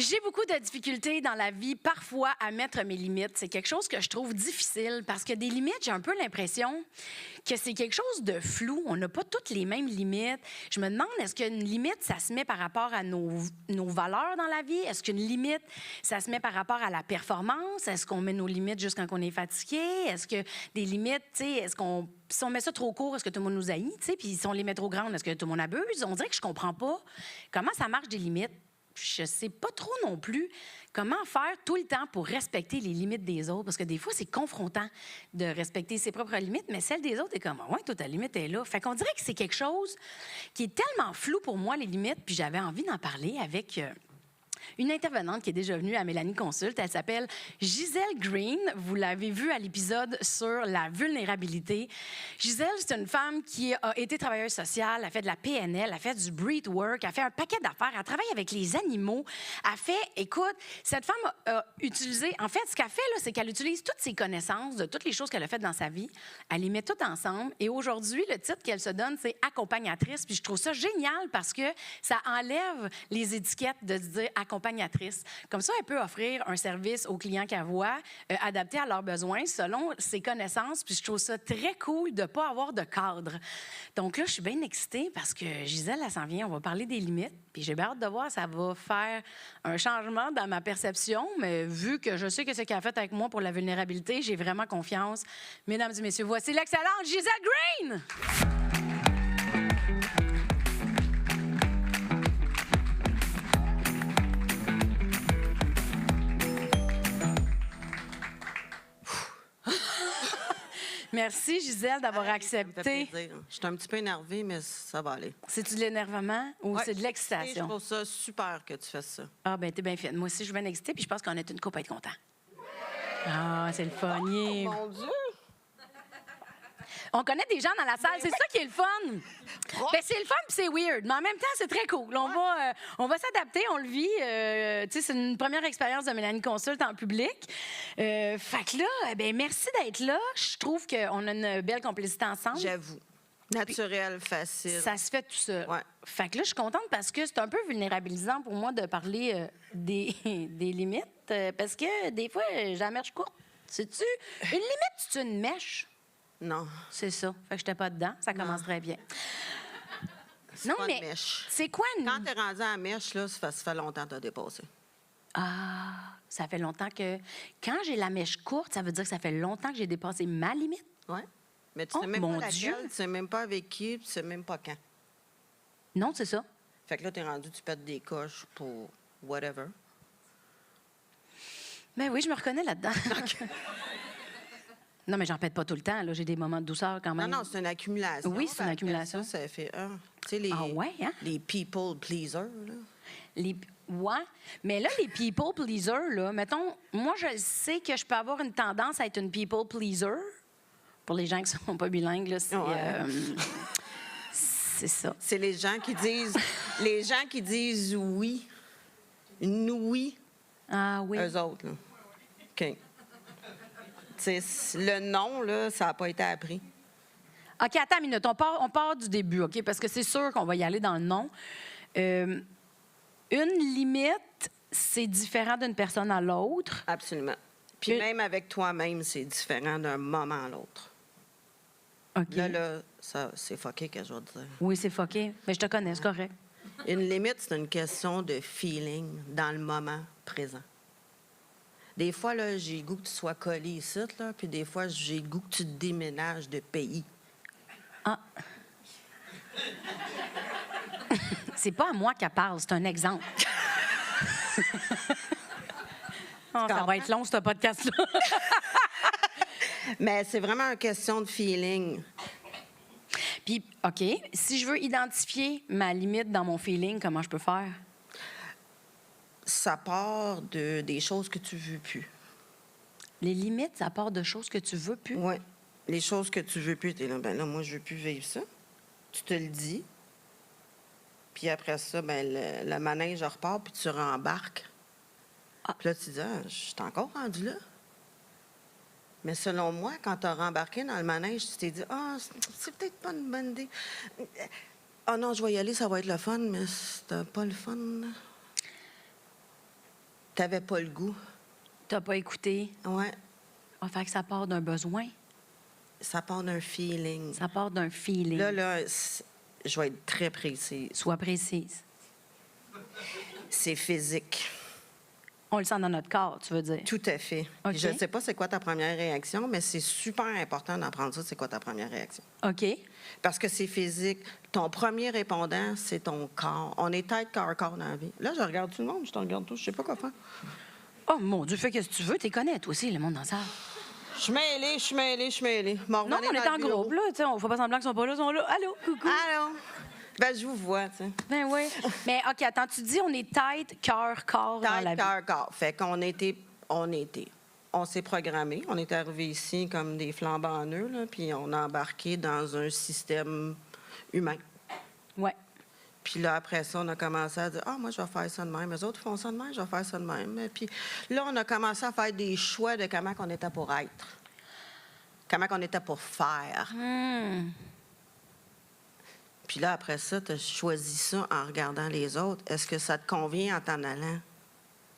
J'ai beaucoup de difficultés dans la vie, parfois, à mettre mes limites. C'est quelque chose que je trouve difficile parce que des limites, j'ai un peu l'impression que c'est quelque chose de flou. On n'a pas toutes les mêmes limites. Je me demande, est-ce qu'une limite, ça se met par rapport à nos valeurs dans la vie? Est-ce qu'une limite, ça se met par rapport à la performance? Est-ce qu'on met nos limites juste quand on est fatigué? Est-ce que des limites, tu sais, si on met ça trop court, est-ce que tout le monde nous haït? Puis si on les met trop grandes, est-ce que tout le monde abuse? On dirait que je comprends pas comment ça marche des limites. Je sais pas trop non plus comment faire tout le temps pour respecter les limites des autres. Parce que des fois, c'est confrontant de respecter ses propres limites, mais celle des autres est comme, ouais, toi, ta limite est là. Fait qu'on dirait que c'est quelque chose qui est tellement flou pour moi, les limites, puis j'avais envie d'en parler avec une intervenante qui est déjà venue à Mélanie Consulte. Elle s'appelle Gisèle Green. Vous l'avez vue à l'épisode sur la vulnérabilité. Gisèle, c'est une femme qui a été travailleuse sociale, elle a fait de la PNL, elle a fait du breathwork, elle a fait un paquet d'affaires, elle travaille avec les animaux. Écoute, cette femme a utilisé, en fait, ce qu'elle fait, là, c'est qu'elle utilise toutes ses connaissances de toutes les choses qu'elle a faites dans sa vie, elle les met toutes ensemble. Et aujourd'hui, le titre qu'elle se donne, c'est accompagnatrice. Puis je trouve ça génial parce que ça enlève les étiquettes de se dire accompagnatrice. Comme ça, elle peut offrir un service aux clients qu'elle voit, adapté à leurs besoins selon ses connaissances. Puis je trouve ça très cool de ne pas avoir de cadre. Donc là, je suis bien excitée parce que Gisèle, elle s'en vient. On va parler des limites. Puis j'ai bien hâte de voir, ça va faire un changement dans ma perception. Mais vu que je sais que c'est qu'elle a fait avec moi pour la vulnérabilité, j'ai vraiment confiance. Mesdames et messieurs, voici l'excellente Gisèle Green! Merci, Gisèle, d'avoir accepté. Je suis un petit peu énervée, mais ça va aller. C'est-tu de l'énervement ou c'est de l'excitation? Je trouve ça super que tu fasses ça. Ah, ben t'es bien faite. Moi aussi, je suis bien excitée, puis je pense qu'on est une couple à être content. Ah, c'est le fun. Oh, mon Dieu! On connaît des gens dans la salle, c'est ça qui est le fun. Ben, c'est le fun puis c'est weird, mais en même temps, c'est très cool. On va s'adapter, on le vit. Tu sais, c'est une première expérience de Mélanie Consulte en public. Fait que là, ben, merci d'être là. Je trouve qu'on a une belle complicité ensemble. J'avoue. Naturel, facile. Ça se fait tout seul. Ouais. Fait que là, je suis contente parce que c'est un peu vulnérabilisant pour moi de parler des limites. Parce que des fois, j'ai la mèche courte. Sais-tu? Une limite, c'est une mèche. Non. C'est ça. Fait que j'étais pas dedans. Ça commence très bien. C'est pas une mèche. C'est quoi une... Quand t'es rendu à la mèche, là, ça fait longtemps que t'as dépassé. Ah, ça fait longtemps que... Quand j'ai la mèche courte, ça veut dire que ça fait longtemps que j'ai dépassé ma limite? Oui. Mais tu sais même pas laquelle, tu sais même pas avec qui, tu sais même pas quand. Non, c'est ça. Fait que là, t'es rendu, tu pètes des coches pour whatever. Ben oui, je me reconnais là-dedans. Non, mais j'en pète pas tout le temps. Là. J'ai des moments de douceur quand même. Non, c'est une accumulation. Oui, c'est une accumulation. Ça fait un. Tu sais, les, Ah ouais, hein? les people pleasers, là. Ouais, mais là, les people pleasers, là, mettons, moi, je sais que je peux avoir une tendance à être une people pleaser. Pour les gens qui sont pas bilingues, là, c'est... c'est ça. C'est les gens qui disent oui. Une oui. Ah oui. Eux autres, là. OK. Le non, là, ça n'a pas été appris. OK, attends une minute. On part du début, OK? Parce que c'est sûr qu'on va y aller dans le non. Une limite, c'est différent d'une personne à l'autre. Absolument. Puis même avec toi-même, c'est différent d'un moment à l'autre. OK. Là, ça, c'est fucké que je vais te dire. Oui, c'est fucké. Mais je te connais, c'est correct. Une limite, c'est une question de feeling dans le moment présent. Des fois, là, j'ai le goût que tu sois collé ici, là, puis des fois, j'ai le goût que tu te déménages de pays. Ah. C'est pas à moi qu'elle parle, c'est un exemple. Oh, ça va être long, ce podcast-là. Mais c'est vraiment une question de feeling. Puis, OK, si je veux identifier ma limite dans mon feeling, comment je peux faire? Ça part des choses que tu veux plus. Les limites, ça part de choses que tu veux plus? Oui. Les choses que tu veux plus, tu es là, ben là, moi, je veux plus vivre ça. Tu te le dis. Puis après ça, ben le manège repart, puis tu rembarques. Ah. Puis là, tu dis, je suis encore rendu là. Mais selon moi, quand tu as rembarqué dans le manège, tu t'es dit, c'est peut-être pas une bonne idée. Non, je vais y aller, ça va être le fun, mais c'était pas le fun. T'avais pas le goût. T'as pas écouté. Ouais. Fait que ça part d'un besoin. Ça part d'un feeling. Ça part d'un feeling. Là, je vais être très précise. Sois précise. C'est physique. On le sent dans notre corps, tu veux dire. Tout à fait. OK. Je ne sais pas c'est quoi ta première réaction, mais c'est super important d'apprendre ça, c'est quoi ta première réaction. OK. Parce que c'est physique. Ton premier répondant, c'est ton corps. On est tête, cœur, corps dans la vie. Là, je regarde tout le monde, je te regarde tout, je sais pas quoi faire. Oh, mon Dieu, fais ce que tu veux. Tu connais, toi aussi, le monde dans la salle. Je suis mêlée. Non, on est en groupe, là. Tu sais, on ne fait pas semblant qu'ils sont pas là. Ils sont là. Allô, coucou. Allô? Ben, je vous vois, tu sais. Ben oui. Mais OK, attends, tu dis on est tête, cœur, corps dans la Tête, vie. cœur, corps. Fait on s'est programmé. On est arrivé ici comme des flambants neufs, là, puis on a embarqué dans un système humain. Ouais. Puis là, après ça, on a commencé à dire « Ah, moi, je vais faire ça de même. Les autres font ça de même, je vais faire ça de même. » Puis là, on a commencé à faire des choix de comment on était pour être, comment on était pour faire. Puis là, après ça, tu as choisi ça en regardant les autres. Est-ce que ça te convient en t'en allant?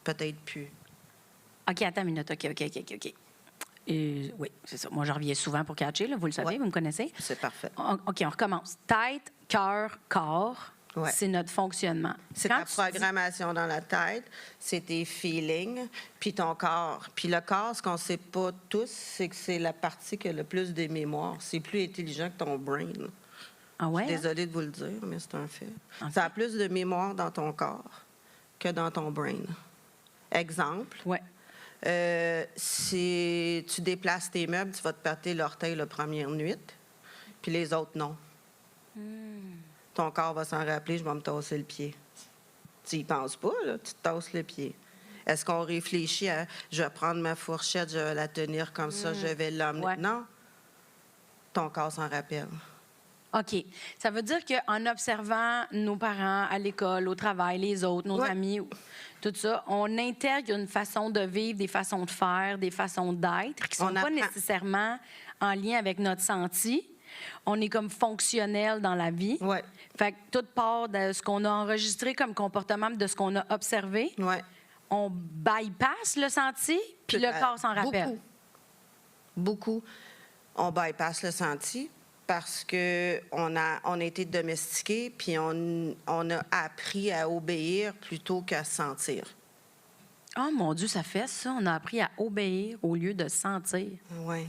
Peut-être plus. OK, attends une minute. OK. Oui, c'est ça. Moi, je reviens souvent pour catcher, là, vous le savez, Ouais. vous me connaissez. C'est parfait. OK, on recommence. Tête, cœur, corps, Ouais. c'est notre fonctionnement. C'est Quand ta tu dis- programmation dans la tête, c'est tes feelings, puis ton corps. Puis le corps, ce qu'on ne sait pas tous, c'est que c'est la partie qui a le plus de mémoire. C'est plus intelligent que ton brain. Ah ouais? Je suis désolée de vous le dire, mais c'est un fait. OK. Ça a plus de mémoire dans ton corps que dans ton brain. Exemple, Ouais. si tu déplaces tes meubles, tu vas te péter l'orteil la première nuit, puis les autres, non. Ton corps va s'en rappeler, je vais me tasser le pied. Tu y penses pas, là, tu te tasses le pied. Est-ce qu'on réfléchit à je vais prendre ma fourchette, je vais la tenir comme ça, je vais l'emmener? Ouais. Non. Ton corps s'en rappelle. OK. Ça veut dire qu'en observant nos parents à l'école, au travail, les autres, nos Ouais. amis, tout ça, on intègre une façon de vivre, des façons de faire, des façons d'être qui ne sont On pas apprend. nécessairement en lien avec notre senti. On est comme fonctionnel dans la vie. Oui, Fait que toute part de ce qu'on a enregistré comme comportement, de ce qu'on a observé, oui. on bypass le senti, puis le corps s'en rappelle. Beaucoup. On bypass le senti parce qu'on a été domestiqués, puis on a appris à obéir plutôt qu'à sentir. Oh mon Dieu, ça fait ça. On a appris à obéir au lieu de sentir. Oui.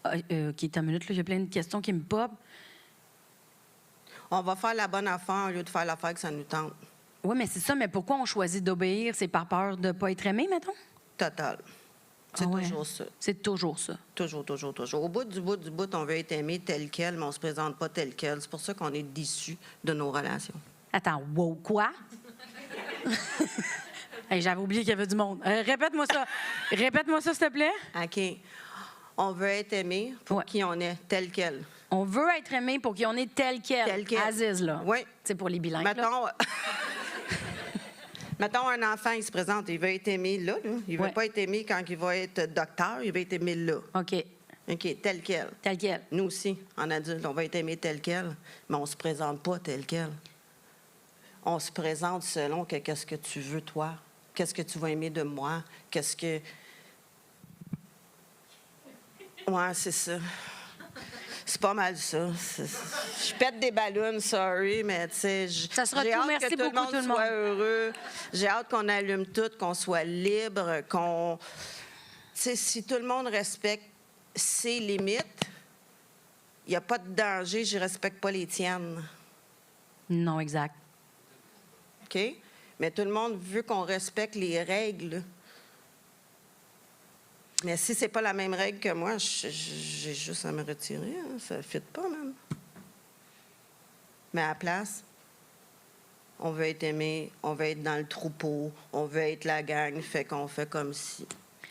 OK, t'as une minute, là, il y a plein de questions qui me pop. On va faire la bonne affaire au lieu de faire l'affaire que ça nous tente. Oui, mais c'est ça. Mais pourquoi on choisit d'obéir? C'est par peur de ne pas être aimé, mettons? Total. C'est Ah ouais. toujours ça. C'est toujours ça. Toujours. Au bout, on veut être aimé tel quel, mais on ne se présente pas tel quel. C'est pour ça qu'on est déçus de nos relations. Attends, wow, quoi? Hey, j'avais oublié qu'il y avait du monde. Répète-moi ça. Répète-moi ça, s'il te plaît. OK. On veut être aimé pour Ouais. qui on est, tel quel. On veut être aimé pour qu'on est tel quel. Tel quel. Aziz, là. Oui. C'est pour les bilingues. là. Mettons... Mettons, un enfant, il se présente, il veut être aimé là. Il ne veut Ouais. pas être aimé quand il va être docteur, il veut être aimé là. OK. OK, tel quel. Tel quel. Nous aussi, en adulte, on va être aimé tel quel, mais on ne se présente pas tel quel. On se présente selon qu'est-ce que tu veux, toi. Qu'est-ce que tu vas aimer de moi? Qu'est-ce que... Ouais, c'est ça. C'est pas mal ça. Je pète des ballons, sorry, mais tu sais, Ça sera j'ai tout. hâte Merci que tout beaucoup, le monde tout le monde. soit heureux. J'ai hâte qu'on allume tout, qu'on soit libre, qu'on... Tu sais, si tout le monde respecte ses limites, il n'y a pas de danger, je respecte pas les tiennes. Non, exact. OK? Mais tout le monde veut qu'on respecte les règles. Mais si c'est pas la même règle que moi, j'ai juste à me retirer. Hein. Ça ne fit pas, même. Mais à la place, on veut être aimé, on veut être dans le troupeau, on veut être la gang, fait qu'on fait comme si.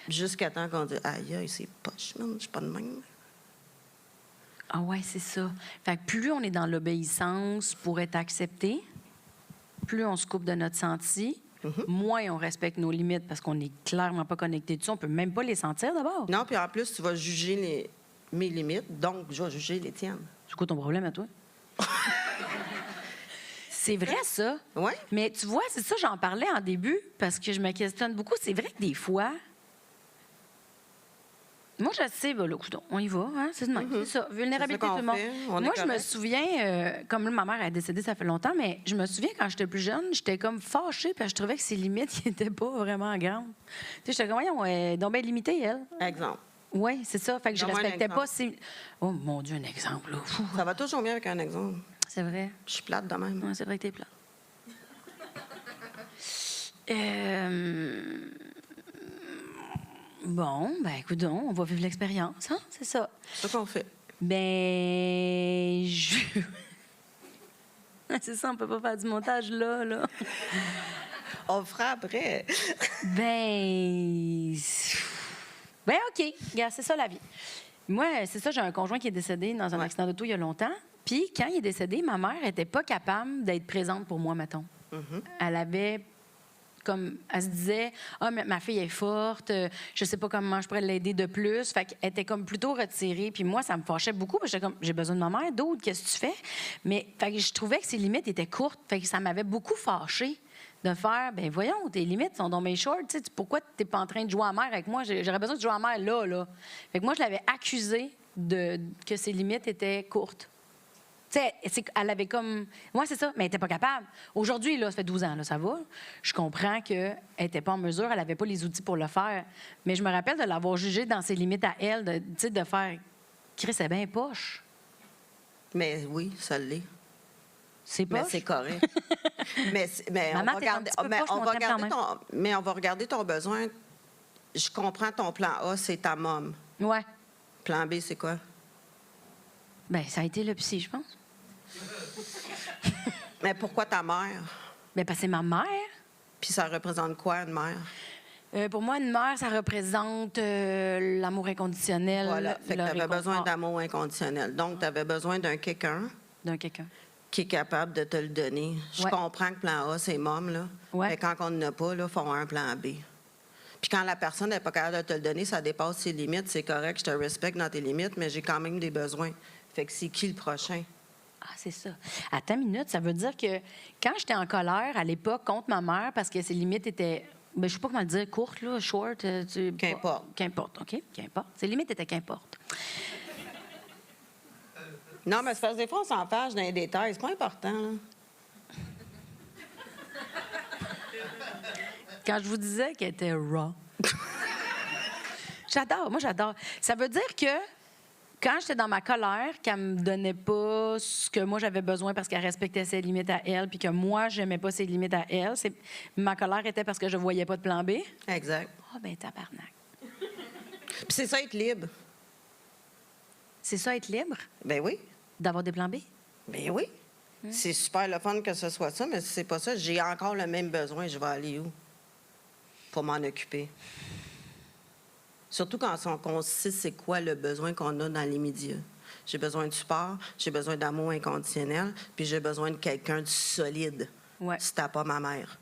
Jusqu'à temps qu'on dit « Aïe, aïe, c'est poche, man, je suis pas de même. » Ah ouais, c'est ça. Fait que plus on est dans l'obéissance pour être accepté, plus on se coupe de notre senti, moins on respecte nos limites parce qu'on n'est clairement pas connecté dessus. On peut même pas les sentir d'abord. Non, puis en plus, tu vas juger mes limites, donc je vais juger les tiennes. C'est quoi ton problème à toi? C'est vrai, ça. Oui. Mais tu vois, c'est ça, j'en parlais en début, parce que je me questionne beaucoup. C'est vrai que des fois, moi, je sais, ben, là, coudonc, on y va, hein, c'est de même, c'est ça. Vulnérabilité C'est de ça tout qu'on le monde. fait, on est Moi, je me correct. souviens, comme là, ma mère est décédée, ça fait longtemps, mais je me souviens quand j'étais plus jeune, j'étais comme fâchée, parce que je trouvais que ses limites n'étaient pas vraiment grandes. Tu sais, j'étais comme, voyons, elle est donc bien limitée, elle. Exemple. Oui, c'est ça. Fait que je Donne-moi un respectais pas exemple. ses. Oh, mon Dieu, un exemple, là. Fou. Ça va toujours mieux avec un exemple. C'est vrai. Je suis plate de même. Ouais, c'est vrai que t'es plat. Euh... Bon, ben écoute, on va vivre l'expérience, hein? C'est ça. C'est ça qu'on fait. Ben, je... c'est ça, on peut pas faire du montage là. On le fera après. Ben... Ben OK, regarde, c'est ça la vie. Moi, c'est ça, j'ai un conjoint qui est décédé dans un Ouais. accident d'auto il y a longtemps. Puis quand il est décédé, ma mère était pas capable d'être présente pour moi, mettons. Elle avait comme elle se disait mais ma fille est forte, je sais pas comment je pourrais l'aider de plus. Fait qu'elle était comme plutôt retirée. Puis moi, ça me fâchait beaucoup parce que j'étais comme j'ai besoin de ma mère, d'autres, qu'est-ce que tu fais? Mais fait que je trouvais que ses limites étaient courtes. Fait que ça m'avait beaucoup fâchée de faire ben voyons, tes limites sont dans mes shorts, tu sais, pourquoi t'es pas en train de jouer à mer avec moi? J'aurais besoin de jouer à mer là. Fait que moi, je l'avais accusée que ses limites étaient courtes. Tu sais, elle avait comme... Moi, c'est ça, mais elle n'était pas capable. Aujourd'hui, là, ça fait 12 ans, là, ça va. Je comprends qu'elle n'était pas en mesure, elle n'avait pas les outils pour le faire. Mais je me rappelle de l'avoir jugée dans ses limites à elle, tu sais, de faire... Chris, c'est bien poche. Mais oui, ça l'est. C'est Mais poche. c'est correct. mais Maman, on va t'es un regarder, petit peu mais poche, on mais on va t'aime quand regarder mais on va regarder ton besoin. Je comprends ton plan A, c'est ta môme. Ouais. Plan B, c'est quoi? Bien, ça a été le psy, je pense. Mais pourquoi ta mère? Bien, parce que c'est ma mère. Puis ça représente quoi, une mère? Pour moi, une mère, ça représente l'amour inconditionnel. Voilà. Fait que le tu avais besoin réconfort d'amour inconditionnel. Donc, tu avais besoin d'un quelqu'un d'un quelqu'un. qui est capable de te le donner. Je Ouais. comprends que plan A, c'est môme, là. Ouais. Mais quand on n'en a pas, il faut avoir un plan B. Puis quand la personne n'est pas capable de te le donner, ça dépasse ses limites. C'est correct, je te respecte dans tes limites, mais j'ai quand même des besoins. Fait que c'est qui le prochain? Ah, c'est ça. Attends une minute, ça veut dire que quand j'étais en colère à l'époque contre ma mère, parce que ses limites étaient, ben, je sais pas comment le dire, courtes, là, short. Qu'importe. Qu'importe, OK? Qu'importe. Ses limites étaient qu'importe. Non, mais c'est parce que des fois, on s'en fâche dans les détails. C'est pas important, là. Quand je vous disais qu'elle était raw. J'adore, moi j'adore. Ça veut dire que quand j'étais dans ma colère, qu'elle me donnait pas ce que moi j'avais besoin parce qu'elle respectait ses limites à elle, puis que moi j'aimais pas ses limites à elle, ma colère était parce que je voyais pas de plan B. Exact. Ah ben tabarnak. Puis c'est ça, être libre. C'est ça être libre, Ben oui. d'avoir des plans B? Ben oui. C'est super le fun que ce soit ça, mais si c'est pas ça, j'ai encore le même besoin. Je vais aller où? Pour m'en occuper. Surtout quand on sait c'est quoi le besoin qu'on a dans les médias. J'ai besoin de support, j'ai besoin d'amour inconditionnel, puis j'ai besoin de quelqu'un de solide. Ouais. Si t'as pas ma mère.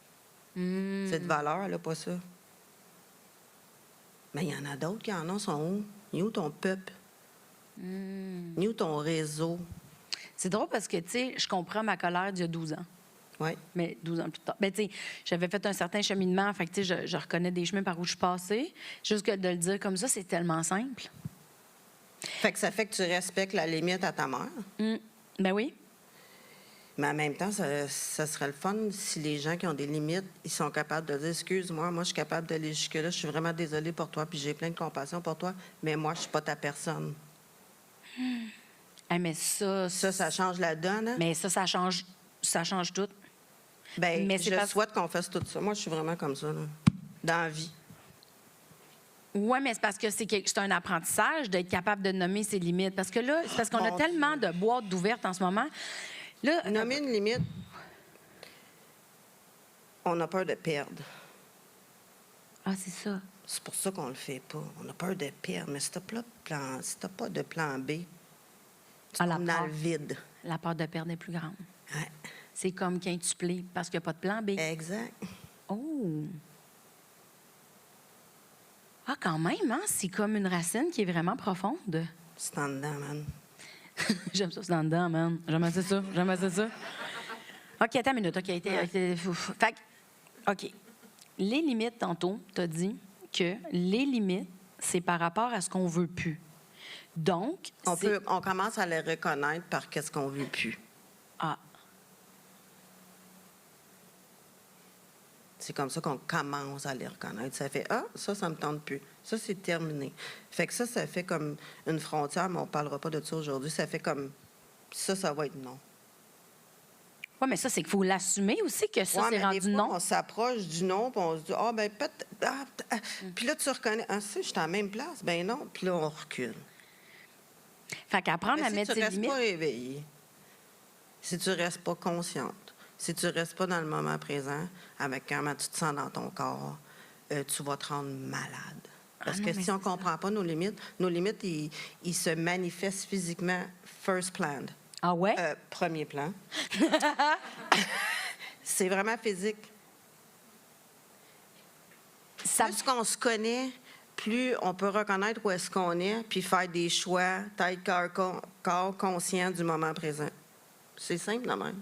Cette valeur, elle a pas ça. Mais il y en a d'autres qui en ont, sont où? Il est où ton peuple? Il est où ton réseau? C'est drôle parce que, tu sais, je comprends ma colère d'il y a 12 ans. Oui. Mais 12 ans plus tard. Ben, tu sais, j'avais fait un certain cheminement, fait que, tu sais, je reconnais des chemins par où je suis passée. Juste que de le dire comme ça, c'est tellement simple. Fait que ça fait que tu respectes la limite à ta mère. Ben oui. Mais en même temps, ça serait le fun si les gens qui ont des limites, ils sont capables de dire excuse-moi, moi, je suis capable d'aller jusque-là, je suis vraiment désolée pour toi, puis j'ai plein de compassion pour toi, mais moi, je suis pas ta personne. Ah, mais ça, Ça change la donne. Hein? Mais ça change tout. Ben, mais c'est je parce- souhaite qu'on fasse tout ça. Moi, je suis vraiment comme ça, là, dans la vie. Oui, mais c'est parce que c'est un apprentissage d'être capable de nommer ses limites. Parce que là, c'est parce qu'on a Mon tellement de boîtes d'ouvertes en ce moment. Là, Nommer une limite, on a peur de perdre. ah, c'est ça. C'est pour ça qu'on le fait pas. On a peur de perdre. Mais si t'as pas de plan B, tu Ah, la tombes dans peur. le vide. La peur de perdre est plus grande. Ouais. C'est comme quintupler parce qu'il n'y a pas de plan B. Exact. Oh! Ah, quand même, hein? C'est comme une racine qui est vraiment profonde. C'est en dedans, man. J'aime ça, c'est dans dedans, man. J'aime assez ça. OK, attends une minute. OK, Fait que, OK. Les limites, tantôt, tu as dit que les limites, c'est par rapport à ce qu'on veut plus. Donc, On commence à les reconnaître par qu'est-ce qu'on veut plus. Ah, C'est comme ça qu'on commence à les reconnaître. Ça fait, ça me tente plus. Ça, c'est terminé. Fait que ça fait comme une frontière, mais on ne parlera pas de ça aujourd'hui. Ça fait comme, ça va être non. oui, mais ça, c'est qu'il faut l'assumer aussi que ça, c'est mais rendu des fois, non. on s'approche du non, puis on se dit, peut-être. Puis là, tu reconnais, je suis à la même place. Ben non. Puis là, on recule. Fait qu'apprendre Mais à si mettre tu ses restes limites. pas réveillée, si tu restes pas consciente, si tu restes pas dans le moment présent, avec comment tu te sens dans ton corps, tu vas te rendre malade. Parce non, que mais si on c'est ça. comprend pas nos limites, ils se manifestent physiquement first plan. Ah ouais? Premier plan. C'est vraiment physique. Ça... Plus qu'on se connaît, plus on peut reconnaître où est-ce qu'on est, puis faire des choix, tête, corps conscient du moment présent. C'est simple, la même.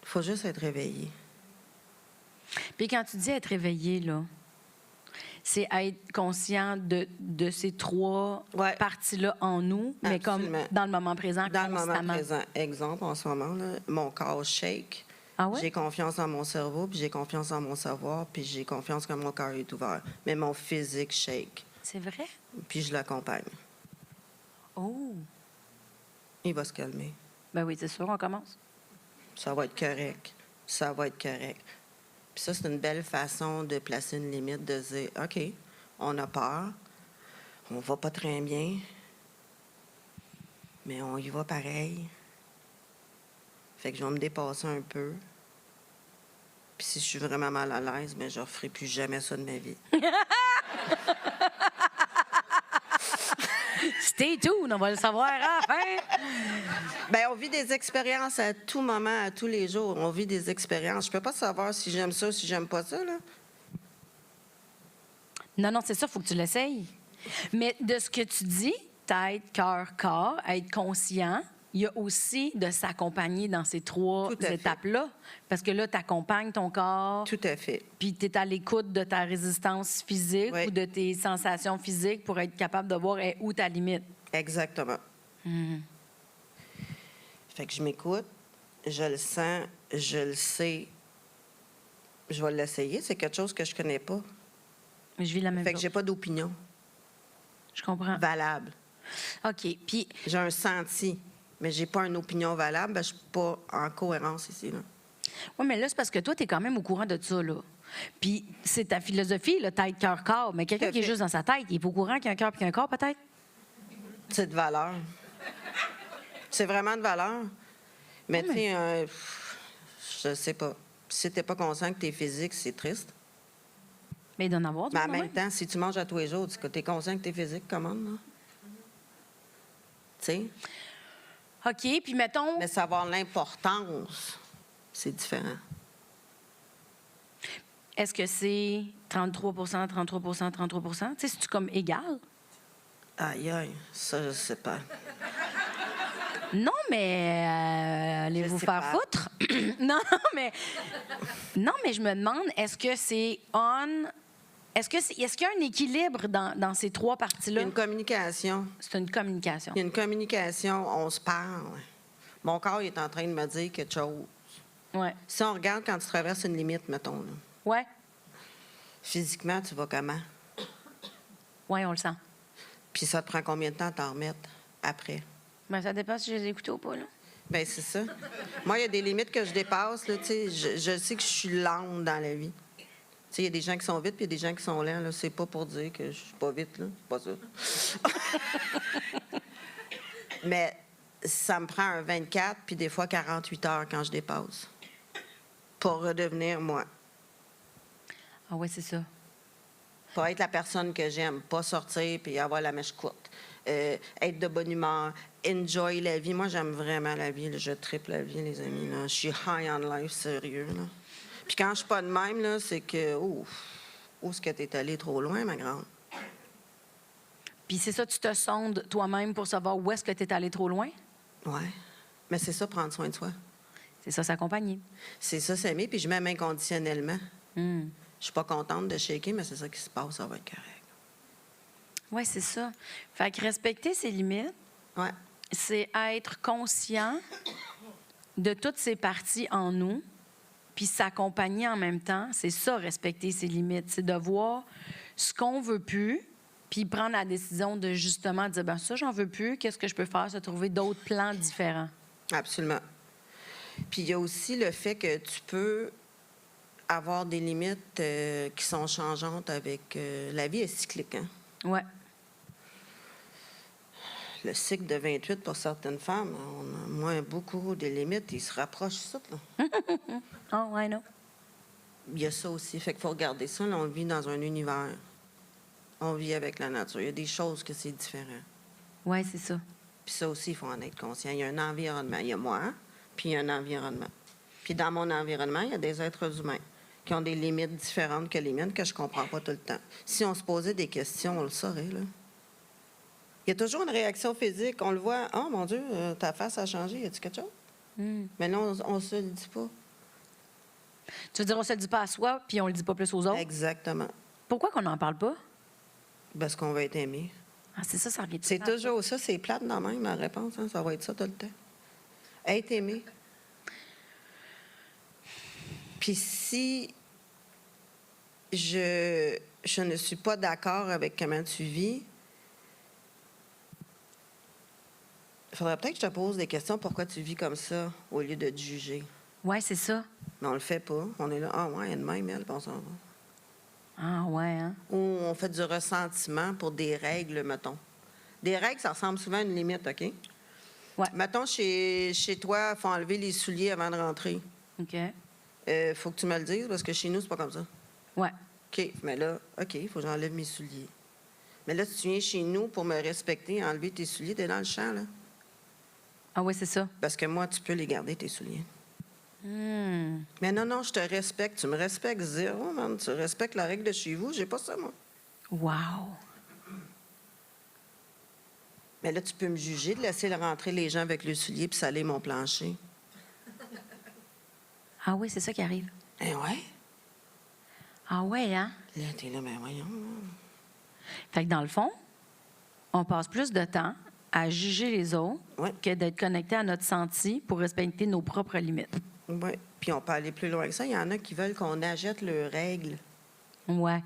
Il faut juste être réveillé. Puis quand tu dis être réveillé, là, c'est être conscient de ces trois Ouais. parties-là en nous, mais comme Absolument. dans le moment présent, Dans le constamment. moment présent. Exemple, en ce moment, là, mon corps shake. Ah ouais? J'ai confiance en mon cerveau, puis j'ai confiance en mon savoir, puis j'ai confiance que mon cœur est ouvert. Mais mon physique shake, C'est vrai? puis je l'accompagne. Oh! Il va se calmer. Ben oui, c'est sûr, on commence. Ça va être correct. Ça va être correct. Puis ça, c'est une belle façon de placer une limite, de dire, OK, on a peur, on va pas très bien, mais on y va pareil. Fait que je vais me dépasser un peu. Puis si je suis vraiment mal à l'aise, bien, je ne referai plus jamais ça de ma vie. Stay tuned, on va le savoir à la fin. Bien, on vit des expériences à tout moment, à tous les jours. On vit des expériences. Je peux pas savoir si j'aime ça ou si j'aime pas ça, là. Non, c'est ça, il faut que tu l'essayes. Mais de ce que tu dis, tête, cœur, corps, être conscient, il y a aussi de s'accompagner dans ces trois Tout à fait. étapes-là. Parce que là, tu accompagnes ton corps, Tout à fait. puis tu es à l'écoute de ta résistance physique Oui. ou de tes sensations physiques pour être capable de voir où ta limite. Exactement. Fait que je m'écoute, je le sens, je le sais. Je vais l'essayer. C'est quelque chose que je connais pas. Je vis la même Fait que chose. j'ai pas d'opinion Je comprends. valable. OK. Puis, J'ai un senti, mais j'ai pas une opinion valable. Ben, je suis pas en cohérence ici, là. oui, mais là, c'est parce que toi, tu es quand même au courant de ça, là. Puis, c'est ta philosophie, le tête, cœur, corps. Mais quelqu'un Tout à qui est fait. juste dans sa tête, il est pas au courant qu'il y a un cœur et qu'il y a un corps, peut-être? C'est de valeur. C'est vraiment de valeur. Mais tu sais, je sais pas. Si t'es pas conscient que t'es physique, c'est triste. Mais il doit en avoir du Mais en moment. même temps, si tu manges à tous les jours, tu es conscient que t'es physique, comment, là? Tu sais? OK, puis mettons... Mais savoir l'importance, c'est différent. Est-ce que c'est 33 33 33 Tu sais, c'est-tu comme égal? Aïe, aïe, ça, je sais pas. Non, mais allez Je vous sais faire pas. foutre. non, mais je me demande, est-ce que c'est on... Est-ce qu'il y a un équilibre dans ces trois Il y parties-là? a une communication. C'est une communication. Il y a une communication, on se parle. Mon corps il est en train de me dire quelque chose. Ouais. Si on regarde quand tu traverses une limite, mettons, là, Ouais. physiquement, tu vas comment? Ouais, on le sent. Puis ça te prend combien de temps à t'en remettre après? Ben, ça dépend si je les écoute ou pas, là. Bien, c'est ça. Moi, il y a des limites que je dépasse. Là, tu sais, je sais que je suis lente dans la vie. Tu sais, il y a des gens qui sont vite puis il y a des gens qui sont lents. Là. C'est pas pour dire que je suis pas vite, là. C'est pas ça. Mais ça me prend un 24 puis des fois 48 heures quand je dépasse pour redevenir moi. Ah ouais, c'est ça. Pour être la personne que j'aime, pas sortir puis avoir la mèche courte. Être de bonne humeur, enjoy la vie. Moi, j'aime vraiment la vie. Là. Je triple la vie, les amis. Là. Je suis high on life, sérieux. Là. Puis quand je suis pas de même, là, c'est que, où est-ce que t'es allée trop loin, ma grande? Puis c'est ça, tu te sondes toi-même pour savoir où est-ce que tu es allé trop loin? Ouais. Mais c'est ça, prendre soin de soi. C'est ça, s'accompagner. C'est ça, s'aimer, puis je m'aime inconditionnellement. Mm. Je suis pas contente de shaker, mais c'est ça qui se passe, ça va être correct. Oui, c'est ça. Fait que respecter ses limites, Ouais. c'est être conscient de toutes ces parties en nous, puis s'accompagner en même temps. C'est ça, respecter ses limites. C'est de voir ce qu'on veut plus, puis prendre la décision de justement dire, ben ça, j'en veux plus. Qu'est-ce que je peux faire? Se trouver d'autres plans différents. Absolument. Puis il y a aussi le fait que tu peux avoir des limites qui sont changeantes avec... la vie est cyclique, hein? Ouais. Le cycle de 28 pour certaines femmes, on a moins beaucoup de limites, ils se rapprochent ça, là. Oh, I know. Il y a ça aussi. Fait qu'il faut regarder ça. Là, on vit dans un univers. On vit avec la nature. Il y a des choses que c'est différent. Oui, c'est ça. Puis ça aussi, il faut en être conscient. Il y a un environnement. Il y a moi, puis il y a un environnement. Puis dans mon environnement, il y a des êtres humains qui ont des limites différentes que les miennes que je ne comprends pas tout le temps. Si on se posait des questions, on le saurait, là. Il y a toujours une réaction physique. On le voit. « Oh, mon Dieu, ta face a changé. Y a-tu quelque chose? Mm. Mais là, on ne se le dit pas. Tu veux dire, on se le dit pas à soi, puis on le dit pas plus aux autres? Exactement. Pourquoi qu'on n'en parle pas? Parce qu'on va être aimé. Ah, c'est ça, ça revient tout C'est le temps. toujours ça. C'est plate dans même, ma réponse. Hein? Ça va être ça tout le temps. Être aimé. Puis si je ne suis pas d'accord avec comment tu vis, il faudrait peut-être que je te pose des questions. Pourquoi tu vis comme ça au lieu de te juger? Oui, c'est ça. Mais on le fait pas. On est là, ah ouais, elle de même, elle, puis on s'en va. Ah, ouais, hein? Ou on fait du ressentiment pour des règles, mettons. Des règles, ça ressemble souvent à une limite, OK? Ouais. Mettons, chez toi, il faut enlever les souliers avant de rentrer. OK. Faut que tu me le dises, parce que chez nous, c'est pas comme ça. Ouais. OK, mais là, OK, il faut que j'enlève mes souliers. Mais là, si tu viens chez nous pour me respecter, enlever tes souliers, t'es dans le champ, là. Ah, oui, c'est ça. Parce que moi, tu peux les garder, tes souliers. Hmm. Mais non, non, je te respecte. Tu me respectes zéro, man. Tu respectes la règle de chez vous. J'ai pas ça, moi. Wow. Mais là, tu peux me juger de laisser rentrer les gens avec le soulier puis saler mon plancher. Ah, oui, c'est ça qui arrive. Eh ouais. Ah, ouais, hein? Là, t'es là, mais voyons. Fait que dans le fond, on passe plus de temps à juger les autres Ouais. que d'être connecté à notre senti pour respecter nos propres limites. Oui. Puis on peut aller plus loin que ça. Il y en a qui veulent qu'on achète leurs règles. Ouais.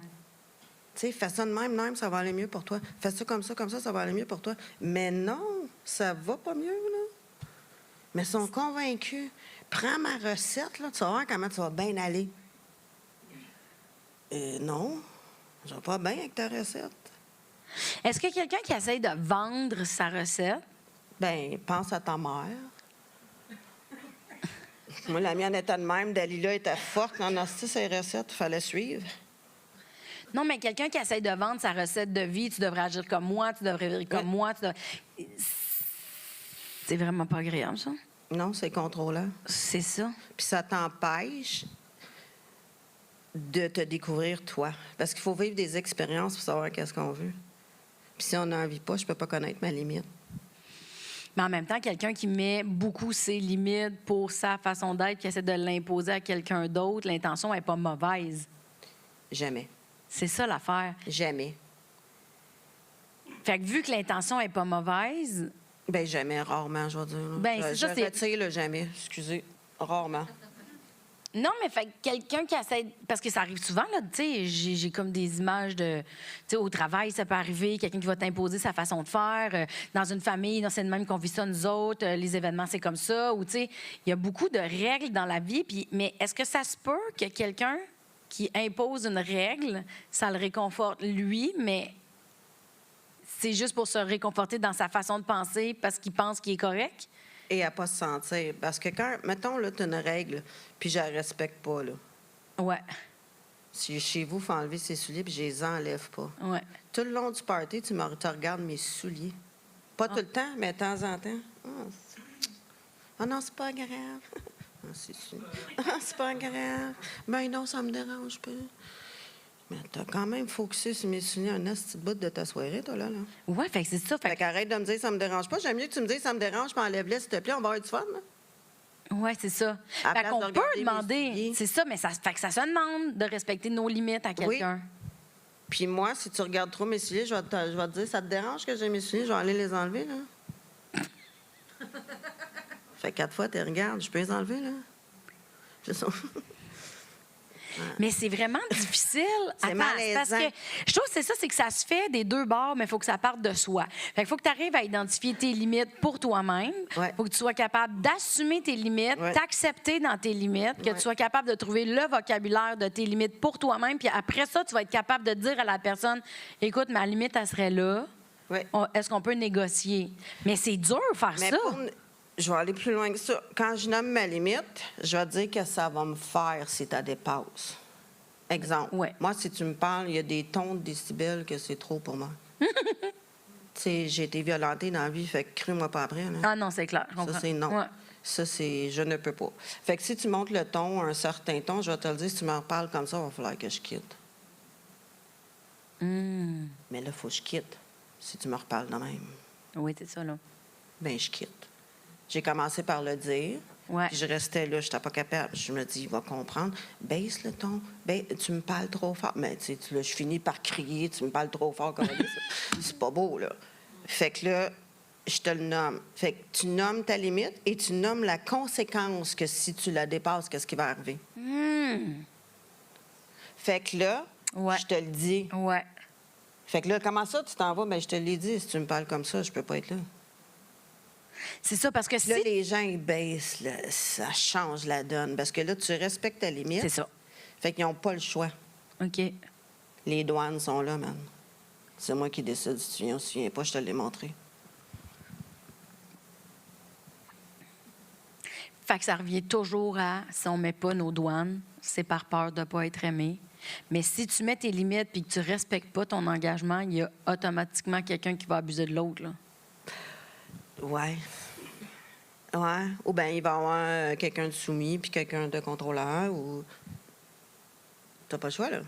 Tu sais, fais ça de même, ça va aller mieux pour toi. Fais ça, ça va aller mieux pour toi. Mais non, ça va pas mieux, là. Mais ils sont convaincus. Prends ma recette, là, tu vas voir comment tu vas bien aller. Non, je vais pas bien avec ta recette. Est-ce que quelqu'un qui essaye de vendre sa recette, Ben, pense à ta mère. Moi, la mienne était de même. Dalila était forte. Non, c'est ses recettes, il fallait suivre. non, mais quelqu'un qui essaye de vendre sa recette de vie, tu devrais agir comme moi, tu devrais vivre comme moi, c'est vraiment pas agréable, ça. Non, c'est contrôlant. C'est ça. Puis ça t'empêche de te découvrir toi. Parce qu'il faut vivre des expériences pour savoir qu'est-ce qu'on veut. Puis si on n'en vit pas, je peux pas connaître ma limite. Mais en même temps, quelqu'un qui met beaucoup ses limites pour sa façon d'être, qui essaie de l'imposer à quelqu'un d'autre, l'intention n'est pas mauvaise. Jamais. C'est ça l'affaire. Jamais. Fait que vu que l'intention n'est pas mauvaise, Ben jamais, rarement, je vais dire. Là. Ben, c'est ça, c'est- Je retire le jamais. Excusez. Rarement. non, mais fait que quelqu'un qui essaie. Parce que ça arrive souvent, là, tu sais, j'ai comme des images de. Tu sais, au travail, ça peut arriver, quelqu'un qui va t'imposer sa façon de faire. Dans une famille, non, c'est de même qu'on vit ça, nous autres. Les événements, c'est comme ça. Ou, tu sais, il y a beaucoup de règles dans la vie. Mais est-ce que ça se peut que quelqu'un qui impose une règle, ça le réconforte lui, mais c'est juste pour se réconforter dans sa façon de penser parce qu'il pense qu'il est correct? Et à pas se sentir. Parce que quand, mettons, là, tu as une règle, puis je la respecte pas, là. Ouais, Si chez vous, il faut enlever ses souliers, puis je les enlève pas. ouais. Tout le long du party, tu regardes mes souliers. Pas tout le temps, mais de temps en temps. Ah non, c'est pas grave. Ah, c'est pas grave. Ben non, ça me dérange pas. Mais t'as quand même focusé sur mes souliers un petit bout de ta soirée, toi, là. Ouais, fait que c'est ça. Fait qu'arrête de me dire ça me dérange pas. J'aime mieux que tu me dises ça me dérange, puis enlève-les, s'il te plaît, on va avoir du fun, là. Oui, c'est ça. À Fait place qu'on de peut regarder mes demander, souliers. c'est ça, mais ça, fait que ça se demande de respecter nos limites à quelqu'un. Puis moi, si tu regardes trop mes souliers, je vais te dire, ça te dérange que j'ai mes souliers? Je vais aller les enlever, là. Fait 4 fois, tu regardes, je peux les enlever, là. Je sais. Mais c'est vraiment difficile. C'est Attends, malaisant. parce que je trouve que c'est ça, c'est que ça se fait des deux bords, mais il faut que ça parte de soi. Fait qu'il faut que tu arrives à identifier tes limites pour toi-même. Ouais. Faut que tu sois capable d'assumer tes limites, Ouais. t'accepter dans tes limites, que Ouais. tu sois capable de trouver le vocabulaire de tes limites pour toi-même. Puis après ça, tu vas être capable de dire à la personne, écoute, ma limite, elle serait là. Ouais. Est-ce qu'on peut négocier? Mais c'est dur faire Mais ça. je vais aller plus loin que ça. Quand je nomme ma limite, je vais dire que ça va me faire si tu dépasses. Exemple. Ouais. Moi, si tu me parles, il y a des tons de décibels que c'est trop pour moi. Tu sais, j'ai été violentée dans la vie, fait que crue-moi pas après. Là. Ah non, c'est clair. Je comprends. Ça, c'est non. Ouais. Ça, c'est je ne peux pas. Fait que si tu montes le ton, un certain ton, je vais te le dire, si tu me reparles comme ça, il va falloir que je quitte. Hum. Mais là, il faut que je quitte. Si tu me reparles de même, Oui, c'est ça, là. bien, je quitte. J'ai commencé par le dire. Ouais. Puis je restais là, je n'étais pas capable. Je me dis, il va comprendre. Baisse le ton. Tu me parles trop fort. Mais tu sais, là, je finis par crier, tu me parles trop fort comme ça. C'est pas beau, là. Fait que là, je te le nomme. Fait que tu nommes ta limite et tu nommes la conséquence que si tu la dépasses, qu'est-ce qui va arriver. Fait que là, Ouais. je te le dis. Ouais. Fait que là, comment ça, tu t'en vas? Bien, je te l'ai dit. Si tu me parles comme ça, je peux pas être là. C'est ça, parce que si... Là, les gens, ils baissent. Là, ça change la donne. Parce que là, tu respectes ta limite. C'est ça. Fait qu'ils n'ont pas le choix. OK. Les douanes sont là, man. C'est moi qui décide. Si tu viens ou si tu viens pas, je te l'ai montré. Fait que ça revient toujours à, si on met pas nos douanes, c'est par peur de pas être aimé. Mais si tu mets tes limites puis que tu respectes pas ton engagement, il y a automatiquement quelqu'un qui va abuser de l'autre, là. Ouais. Ouais. Ou bien, il va y avoir quelqu'un de soumis puis quelqu'un de contrôleur ou... T'as pas le choix, là.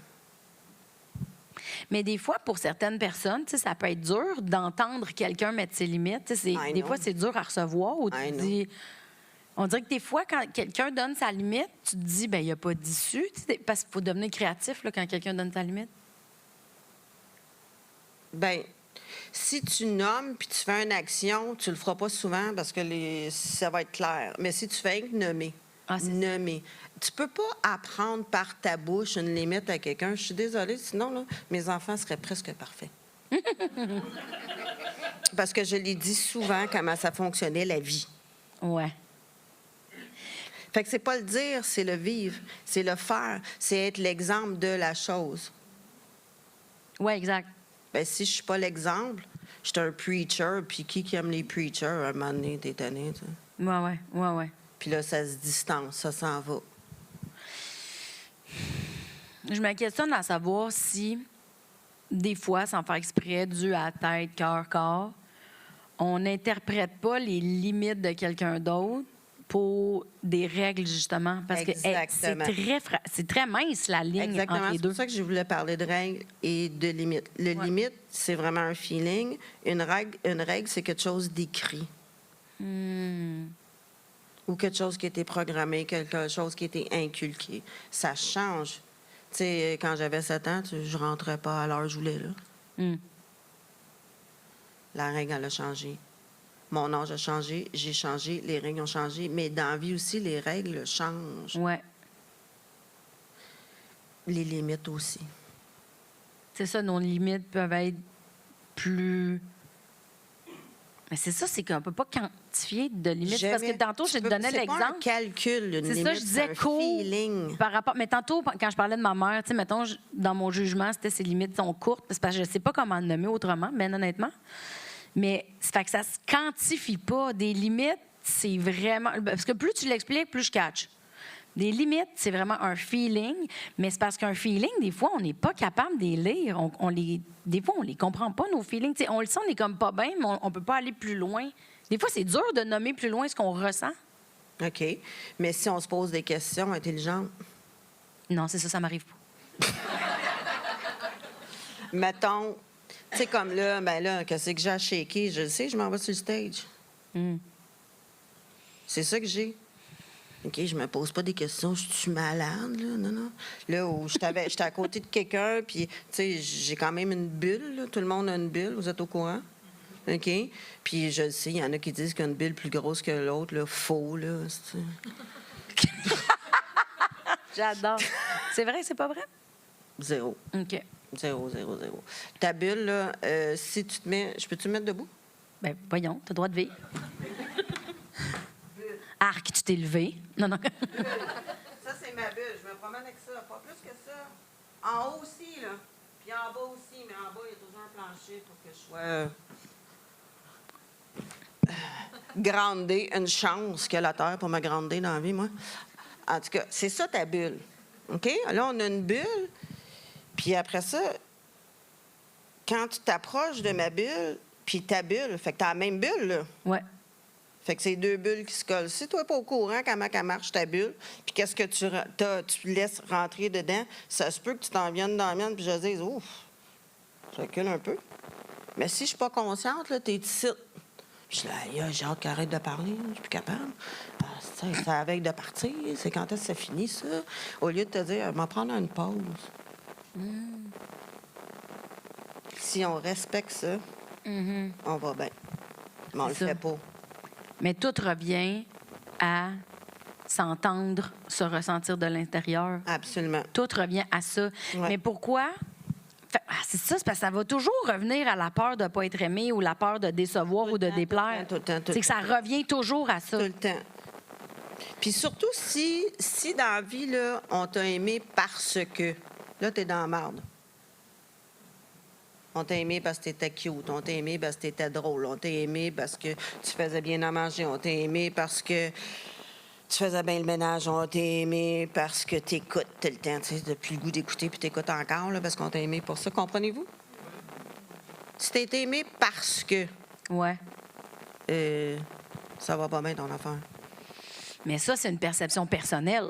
Mais des fois, pour certaines personnes, tu sais, ça peut être dur d'entendre quelqu'un mettre ses limites. Tu sais, I des know. fois, c'est dur à recevoir où tu I te know. dis... On dirait que des fois, quand quelqu'un donne sa limite, tu te dis, ben il n'y a pas d'issue. Tu sais, parce qu'il faut devenir créatif là, quand quelqu'un donne sa limite. Bien, si tu nommes puis tu fais une action, tu le feras pas souvent parce que ça va être clair. Mais si tu fais que nommer, Ah, c'est ça. nommer, tu peux pas apprendre par ta bouche une limite à quelqu'un. Je suis désolée, sinon, là, mes enfants seraient presque parfaits. Parce que je l'ai dit souvent comment ça fonctionnait, la vie. Ouais. Fait que c'est pas le dire, c'est le vivre, c'est le faire, c'est être l'exemple de la chose. Ouais, exact. Bien, si je suis pas l'exemple, je suis un preacher, puis qui aime les preachers, un moment donné, t'es tanné, tu sais. Ouais. Puis là, ça se distance, ça s'en va. Je me questionne à savoir si, des fois, sans faire exprès, dû à tête, cœur, corps, on n'interprète pas les limites de quelqu'un d'autre pour des règles, justement. Parce que Exactement. c'est très mince, la ligne Exactement. entre les C'est deux. pour ça que je voulais parler de règles et de limites. Le Ouais. limite, c'est vraiment un feeling. Une règle, c'est quelque chose d'écrit. Ou quelque chose qui a été programmé, quelque chose qui a été inculqué. Ça change. Tu sais, quand j'avais 7 ans, je rentrais pas à l'heure que je voulais, là. Hmm. La règle, elle a changé. Mon âge a changé, j'ai changé, les règles ont changé, mais dans la vie aussi, les règles changent. Ouais. Les limites aussi. C'est ça, nos limites peuvent être plus... Mais c'est ça, c'est qu'on peut pas quantifier de limites. Parce que Jamais. tantôt, je te donnais C'est pas un l'exemple. calcul, une C'est limite, ça, je disais un court feeling. par rapport. Mais tantôt, quand je parlais de ma mère, tu sais, mettons, dans mon jugement, c'était ses limites sont courtes. C'est parce que je sais pas comment le nommer autrement, bien honnêtement. Mais ça fait que ça se quantifie pas. Des limites, c'est vraiment. Parce que plus tu l'expliques, plus je catch. Des limites, c'est vraiment un feeling, mais c'est parce qu'un feeling, des fois, on n'est pas capable de les lire. Des fois, on les comprend pas, nos feelings. Tu sais, on le sent, on est comme pas bien, mais on peut pas aller plus loin. Des fois, c'est dur de nommer plus loin ce qu'on ressent. OK. Mais si on se pose des questions intelligentes, Non, c'est ça, ça m'arrive pas. mettons, tu sais, comme là, ben là, qu'est-ce que j'ai à shaker? Je le sais, je m'en vais sur le stage. C'est ça que j'ai. OK, je me pose pas des questions, je suis malade, là, non, non. Là où j'étais à côté de quelqu'un, puis, tu sais, j'ai quand même une bulle, là. Tout le monde a une bulle, vous êtes au courant? OK? Puis je le sais, il y en a qui disent qu'il y a une bulle plus grosse que l'autre, là. Faux, là. J'adore. C'est vrai, c'est pas vrai? Zéro. OK. Zéro, zéro, zéro. Ta bulle, là, si tu te mets... Je peux-tu me mettre debout? Ben voyons, t'as le droit de vivre. Arc, tu t'es levé. Non, non. Ça, c'est ma bulle. Je me promène avec ça. Pas plus que ça. En haut aussi, là. Puis en bas aussi. Mais en bas, il y a toujours un plancher pour que je sois... grandée. Une chance qu'il y a la terre pour me grandir dans la vie, moi. En tout cas, c'est ça ta bulle. OK? Là, on a une bulle. Puis après ça, quand tu t'approches de ma bulle, puis ta bulle, fait que t'as la même bulle, là. Ouais. Fait que c'est deux bulles qui se collent. Si tu n'es pas au courant comment elle marche ta bulle, puis qu'est-ce que tu laisses rentrer dedans, ça se peut que tu t'en viennes dans la mienne, puis je dise, ouf, ça recule un peu. Mais si je suis pas consciente, là, t'es ici. Je suis là, j'ai hâte qu'elle arrête de parler, je suis plus capable. C'est la veille de partir, c'est quand est-ce que ça finit, ça? Au lieu de te dire, m'en prendre une pause. Si on respecte ça, on va bien. Mais on le C'est ça. fait pas. Mais tout revient à s'entendre, se ressentir de l'intérieur. Absolument. Tout revient à ça. Ouais. Mais pourquoi? C'est ça, c'est parce que ça va toujours revenir à la peur de ne pas être aimé ou la peur de décevoir Tout le ou de temps, déplaire. tout le temps, tout le C'est que ça revient toujours à ça. Tout le temps. Puis surtout, si dans la vie, là, on t'a aimé parce que, là, t'es dans la marde. On t'a aimé parce que t'étais cute. On t'a aimé parce que t'étais drôle. On t'a aimé parce que tu faisais bien à manger. On t'a aimé parce que tu faisais bien le ménage. On t'a aimé parce que t'écoutes tout le temps. Tu sais, t'as plus le goût d'écouter puis t'écoutes encore, là, parce qu'on t'a aimé pour ça. Comprenez-vous? Si t'es aimé parce que, Ouais. ça va pas bien ton affaire. Mais ça, c'est une perception personnelle.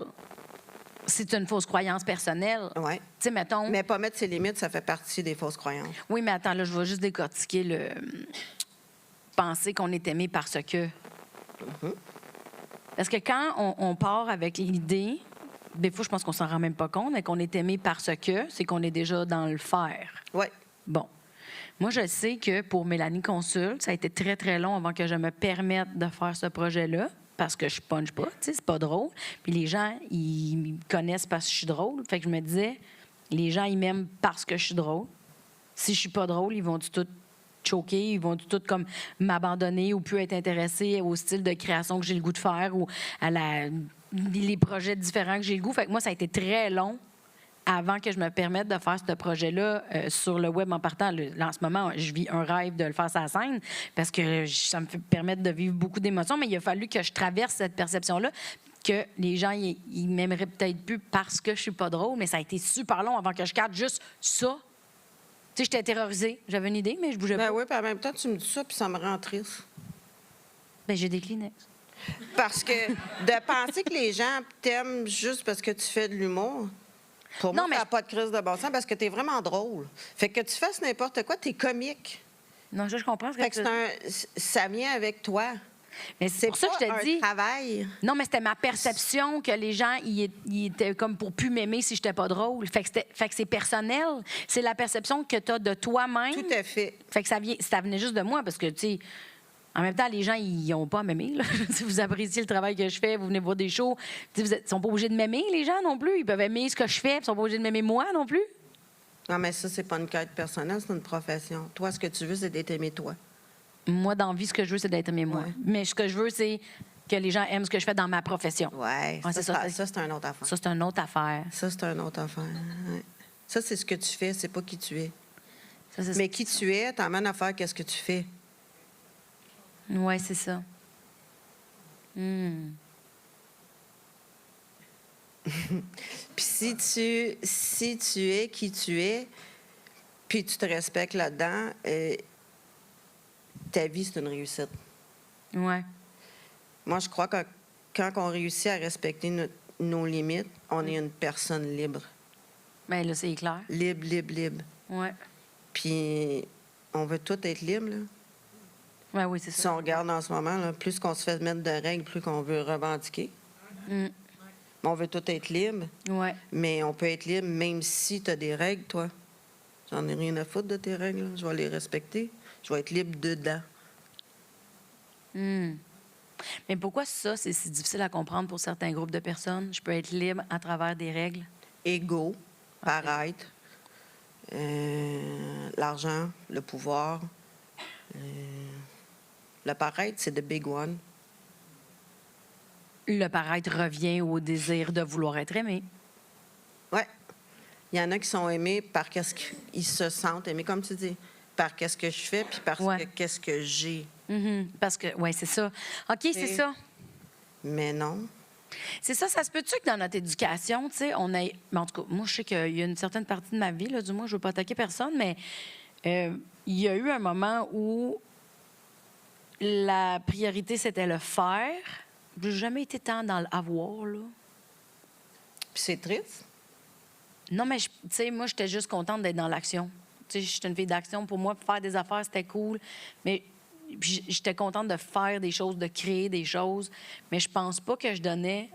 C'est une fausse croyance personnelle. Oui. Tu sais, mettons. Mais pas mettre ses limites, ça fait partie des fausses croyances. Oui, mais attends, là, je vais juste décortiquer le. Penser qu'on est aimé parce que. Parce que quand on part avec l'idée, des fois, je pense qu'on s'en rend même pas compte, mais qu'on est aimé parce que, c'est qu'on est déjà dans le faire. Oui. Bon. Moi, je sais que pour Mélanie Consulte, ça a été très, très long avant que je me permette de faire ce projet-là. Parce que je punch pas, tu sais, c'est pas drôle. Puis les gens, ils me connaissent parce que je suis drôle. Fait que je me disais, les gens, ils m'aiment parce que je suis drôle. Si je suis pas drôle, ils vont tout choquer, ils vont tout comme m'abandonner ou plus être intéressés au style de création que j'ai le goût de faire ou à les projets différents que j'ai le goût. Fait que moi, ça a été très long avant que je me permette de faire ce projet-là sur le web en partant. Là, en ce moment, je vis un rêve de le faire sur la scène parce que ça me fait permettre de vivre beaucoup d'émotions, mais il a fallu que je traverse cette perception-là que les gens, ils m'aimeraient peut-être plus parce que je suis pas drôle, mais ça a été super long avant que je capte juste ça. Tu sais, j'étais terrorisée. J'avais une idée, mais je bougeais Ben pas. oui, puis en même temps, tu me dis ça, puis ça me rend triste. Ben, j'ai des Kleenex. Parce que de penser que les gens t'aiment juste parce que tu fais de l'humour, pour Non, moi, mais ça n'a pas de crise de bon sens parce que t'es vraiment drôle. Fait que tu fasses n'importe quoi, t'es comique. Non, je comprends ce que Fait que ça vient avec toi. Mais c'est pour ça que je pas te un dis. travail. Non, mais c'était ma perception que les gens, ils étaient comme pour plus m'aimer si j'étais pas drôle. Fait que c'est personnel. C'est la perception que tu as de toi-même. Tout à fait. Fait que ça venait juste de moi parce que, tu sais, en même temps, les gens, ils n'ont pas à m'aimer. Là. Si vous appréciez le travail que je fais, vous venez voir des shows. Ils ne sont pas obligés de m'aimer, les gens non plus. Ils peuvent aimer ce que je fais, ils ne sont pas obligés de m'aimer moi non plus. Non, mais ça, c'est pas une quête personnelle, c'est une profession. Toi, ce que tu veux, c'est d'être aimé, toi. Moi, dans la vie, ce que je veux, c'est d'être aimé moi. Ouais. Mais ce que je veux, c'est que les gens aiment ce que je fais dans ma profession. Oui, Ouais, c'est ça, ça. c'est une autre affaire. Ça, c'est une autre affaire. Ça, c'est une autre affaire. Ouais. Ça, c'est ce que tu fais, c'est pas qui tu es. Ça, c'est Mais qui tu es, t'emmènes à faire qu'est-ce que tu fais. Oui, c'est ça. Puis si tu es qui tu es, puis tu te respectes là-dedans, ta vie, c'est une réussite. Ouais. Moi, je crois que quand on réussit à respecter nos limites, on est une personne libre. Bien, là, c'est clair. Libre, libre, libre. Ouais. Puis on veut tous être libres, là. Ouais, oui, c'est Si ça. on regarde en ce moment, là, plus qu'on se fait mettre de règles, plus qu'on veut revendiquer. Mm. On veut tout être libre, Ouais. mais on peut être libre même si tu as des règles, toi. J'en ai rien à foutre de tes règles. Là. Je vais les respecter. Je vais être libre dedans. Mm. Mais pourquoi ça, c'est si difficile à comprendre pour certains groupes de personnes? Je peux être libre à travers des règles? Ego, paraître, l'argent, le pouvoir. Le paraître, c'est the big one. Le paraître revient au désir de vouloir être aimé. Ouais. Il y en a qui sont aimés par qu'est-ce qu'ils se sentent aimés, comme tu dis, par qu'est-ce que je fais, puis parce Ouais. que qu'est-ce que j'ai. Parce que, oui, c'est ça. OK, c'est ça. Mais non. C'est ça, ça se peut-tu que dans notre éducation, tu sais, on ait... Mais en tout cas, moi, je sais qu'il y a une certaine partie de ma vie, là, du moins, je ne veux pas attaquer personne, mais il y a eu un moment où la priorité, c'était le faire. J'ai jamais été tant dans l'avoir, là. Puis c'est triste. Non, mais, tu sais, moi, j'étais juste contente d'être dans l'action. Tu sais, j'étais une fille d'action. Pour moi, faire des affaires, c'était cool. Mais puis j'étais contente de faire des choses, de créer des choses. Mais je pense pas que je donnais...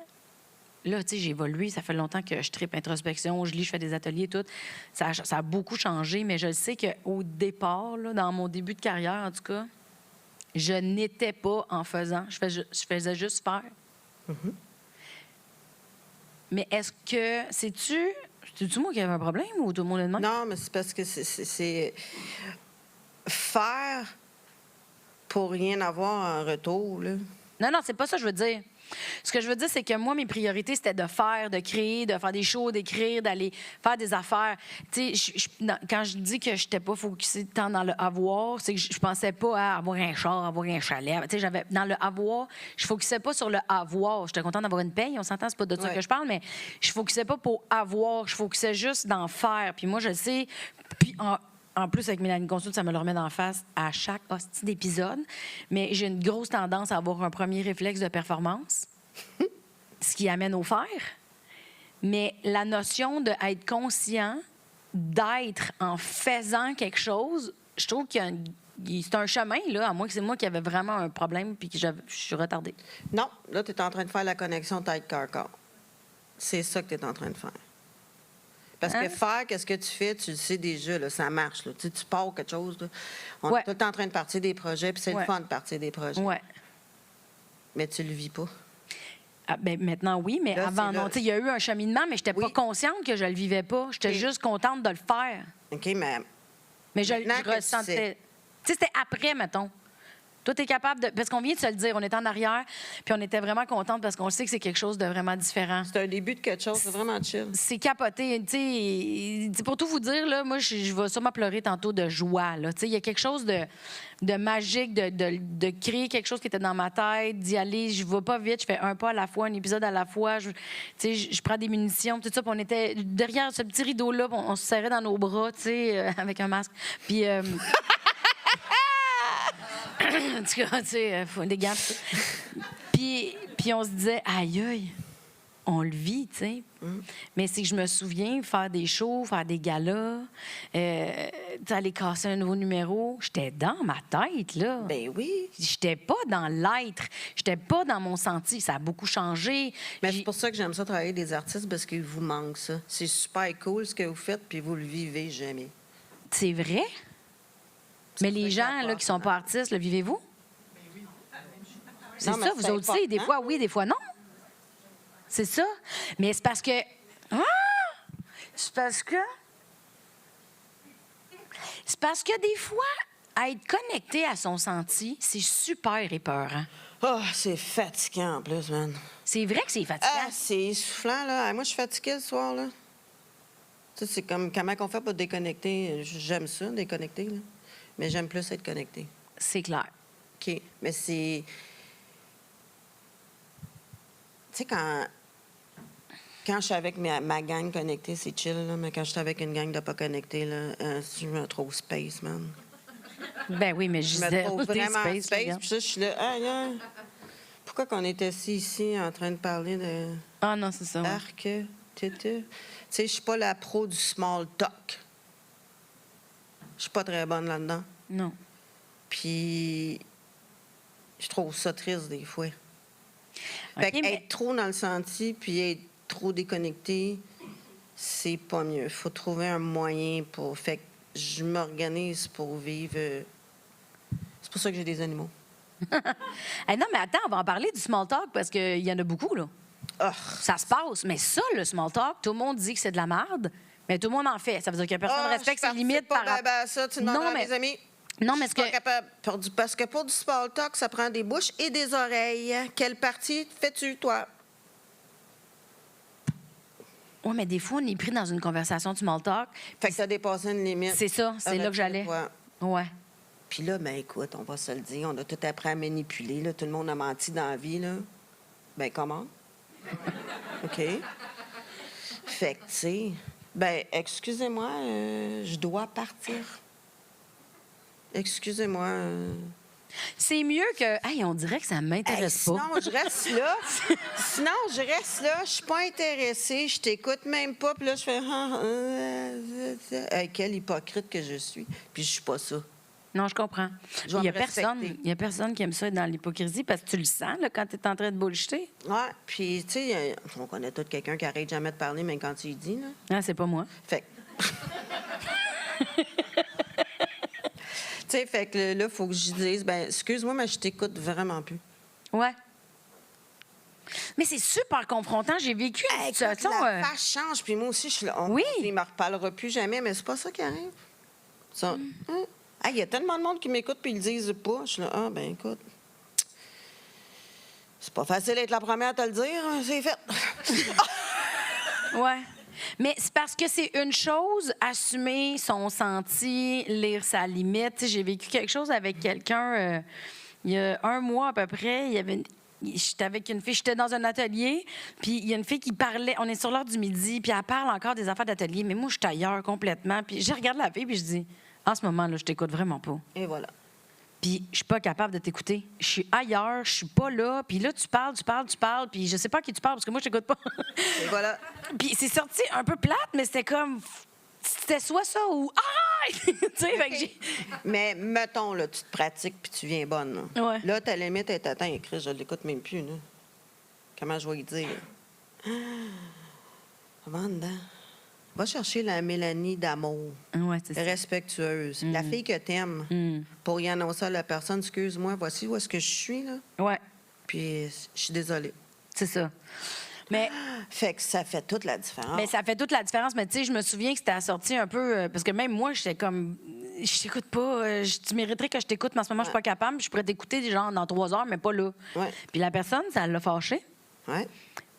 Là, tu sais, j'ai évolué. Ça fait longtemps que je tripe introspection, je lis, je fais des ateliers, tout. Ça a beaucoup changé, mais je sais qu'au départ, là, dans mon début de carrière, en tout cas, je n'étais pas en faisant. Je faisais juste faire. Mais est-ce que... C'est-tu moi qui avais un problème ou tout le monde est de même? Non, mais c'est parce que c'est faire pour rien avoir en retour, là. Non, c'est pas ça que je veux dire. Ce que je veux dire, c'est que moi, mes priorités, c'était de faire, de créer, de faire des shows, d'écrire, d'aller faire des affaires. Tu sais, quand je dis que je n'étais pas focusée tant dans le avoir, c'est que je pensais pas à avoir un char, avoir un chalet. Tu sais, dans le avoir, je focusais pas sur le avoir. J'étais contente d'avoir une paye, on s'entend, c'est pas de ça Ouais. que je parle, mais je focusais pas pour avoir, je focusais juste d'en faire. Puis moi, je le sais, puis en plus, avec Mélanie Consul, ça me le remet d'en face à chaque hostie d'épisode. Mais j'ai une grosse tendance à avoir un premier réflexe de performance, ce qui amène au faire. Mais la notion d'être conscient, d'être en faisant quelque chose, je trouve c'est un chemin, là, à moins que c'est moi qui avais vraiment un problème puis que je suis retardée. Non, là, tu es en train de faire la connexion tête-cœur-corps. C'est ça que tu es en train de faire. Parce que faire, qu'est-ce que tu fais, tu le sais déjà, là, ça marche. Là. Tu pars quelque chose. Là. On est tout le temps en train de partir des projets, puis c'est le fun de partir des projets. Ouais. Mais tu le vis pas. Ah, ben, maintenant, oui, mais Là, avant, c'est là. non. Tu sais, il y a eu un cheminement, mais je n'étais pas consciente que je le vivais pas. J'étais OK. juste contente de le faire. OK, mais Mais je Maintenant que tu ressentais. sais. Tu sais, c'était après, mettons. Toi, tu es capable de. Parce qu'on vient de se le dire, on était en arrière, puis on était vraiment contente parce qu'on sait que c'est quelque chose de vraiment différent. c'est un début de quelque chose, c'est vraiment chill. C'est capoté. Tu sais, pour tout vous dire, là, moi, je vais sûrement pleurer tantôt de joie. Là. Tu sais, il y a quelque chose de magique, de créer quelque chose qui était dans ma tête, d'y aller. Je vais pas vite, je fais un pas à la fois, un épisode à la fois. Tu sais, je prends des munitions, tout ça. Puis on était derrière ce petit rideau-là, puis on se serrait dans nos bras, tu sais, avec un masque. Puis. En tout cas, tu sais, des gants. Puis on se disait, aïe, aïe, on le vit, tu sais. Mais c'est que je me souviens faire des shows, faire des galas, aller casser un nouveau numéro. J'étais dans ma tête, là. Ben oui. J'étais pas dans l'être. J'étais pas dans mon senti. Ça a beaucoup changé. Mais c'est pour ça que j'aime ça travailler avec des artistes, parce qu'il vous manque ça. C'est super cool ce que vous faites, puis vous le vivez jamais. C'est vrai? Mais les ça gens qui là, qui sont pas artistes, le vivez-vous? C'est Non, mais ça, vous c'est autres aussi. Des important. fois, oui, des fois, non. C'est ça. Mais c'est parce que... Ah! C'est parce que... C'est parce que des fois, être connecté à son senti, c'est super épeurant. Ah, c'est fatigant en plus, man. C'est vrai que c'est fatigant. Ah, c'est essoufflant, là. Ah, moi, je suis fatiguée ce soir, là. Tu sais, c'est comme comment on fait pour déconnecter. J'aime ça, déconnecter, là. Mais j'aime plus être connecté. C'est clair. OK. Mais c'est... Tu sais, quand je suis avec ma gang connectée, c'est chill, là. Mais quand je suis avec une gang de pas connectés, là, je me trouve space, man. Ben oui, mais je Je me disais, trouve t'es vraiment space, space. regarde. Puis ça, je suis là, ah, pourquoi qu'on est assis ici en train de parler de Ah non, c'est ça. Ouais. arc, tété? Tu sais, je suis pas la pro du small talk. Je suis pas très bonne là-dedans. Non. Puis, je trouve ça triste des fois. Fait OK, qu'être trop dans le senti puis être trop déconnecté, c'est pas mieux. Faut trouver un moyen pour... Fait que je m'organise pour vivre... C'est pour ça que j'ai des animaux. Hey, non, mais attends, on va en parler du small talk parce qu'il y en a beaucoup, là. Ah, Ça se passe. Mais ça, le small talk, tout le monde dit que c'est de la merde, mais tout le monde en fait. Ça veut dire que personne ne respecte ses limites par par rapport à ça. Tu demanderas à mes amis. Non, mais Je suis pas capable. Parce que pour du small talk, ça prend des bouches et des oreilles. Quelle partie fais-tu, toi? Oui, mais des fois, on est pris dans une conversation de small talk. Fait que t'as dépassé une limite. C'est ça, c'est là que j'allais. Ouais. Puis là, ben écoute, on va se le dire, on a tout appris à manipuler. Là. Tout le monde a menti dans la vie. Là. Ben comment? OK. Fait que, tu sais, ben excusez-moi, je dois partir. Excusez-moi. C'est mieux que. Hey, on dirait que ça m'intéresse pas. Sinon, je reste là. Je suis pas intéressée. Je t'écoute même pas. Puis là, je fais... quel hypocrite que je suis. Puis je suis pas ça. Non, je comprends. Je vais Il me y a personne qui aime ça être dans l'hypocrisie parce que tu le sens là, quand tu es en train de bullshiter. Ouais, puis tu sais, on connaît tout quelqu'un qui arrête jamais de parler, même quand tu lui dis, là. Ah, c'est pas moi. Fait que... Tu sais, fait que là, il faut que je dise, ben excuse-moi, mais je t'écoute vraiment plus. Ouais. Mais c'est super confrontant. J'ai vécu une Écoute, situation. la face change, puis moi aussi, je suis là. Oui. Il ne me reparlera plus jamais, mais c'est pas ça qui arrive. Ça. Il y a tellement de monde qui m'écoute puis ils le disent pas. Je suis là, ben écoute. C'est pas facile d'être la première à te le dire, hein, c'est fait. Ouais. Mais c'est parce que c'est une chose, assumer son senti, lire sa limite. Tu sais, j'ai vécu quelque chose avec quelqu'un il y a 1 mois à peu près. J'étais avec une fille, j'étais dans un atelier, puis il y a une fille qui parlait, on est sur l'heure du midi, puis elle parle encore des affaires d'atelier, mais moi, je suis ailleurs complètement. Puis je regarde la fille, puis je dis, en ce moment, là, je t'écoute vraiment pas. Et voilà. Puis je suis pas capable de t'écouter. Je suis ailleurs, je suis pas là. Puis là, tu parles, puis je sais pas à qui tu parles parce que moi, je t'écoute pas. Et voilà. Puis c'est sorti un peu plate, mais c'était comme... C'était soit ça ou... Arrête! Tu sais, fait que j'ai... Mais mettons, là, tu te pratiques puis tu viens bonne. Là, Ouais. là ta limite est atteinte. Chris, je l'écoute même plus. Là. Comment je vais lui dire? Va en dedans. Va chercher la Mélanie d'amour. Ouais, c'est ça. Respectueuse. La fille que t'aimes. Pour y annoncer à la personne, excuse-moi, voici où est-ce que je suis, là. Ouais, Puis je suis désolée. c'est ça. Mais... Fait que ça fait toute la différence. Mais ça fait toute la différence. Mais tu sais, je me souviens que c'était assorti un peu... parce que même moi, j'étais comme... Je t'écoute pas. Tu mériterais que je t'écoute, mais en ce moment, je suis pas capable. Je pourrais t'écouter genre dans 3 heures, mais pas là. Ouais. Puis la personne, ça l'a fâchée. Ouais.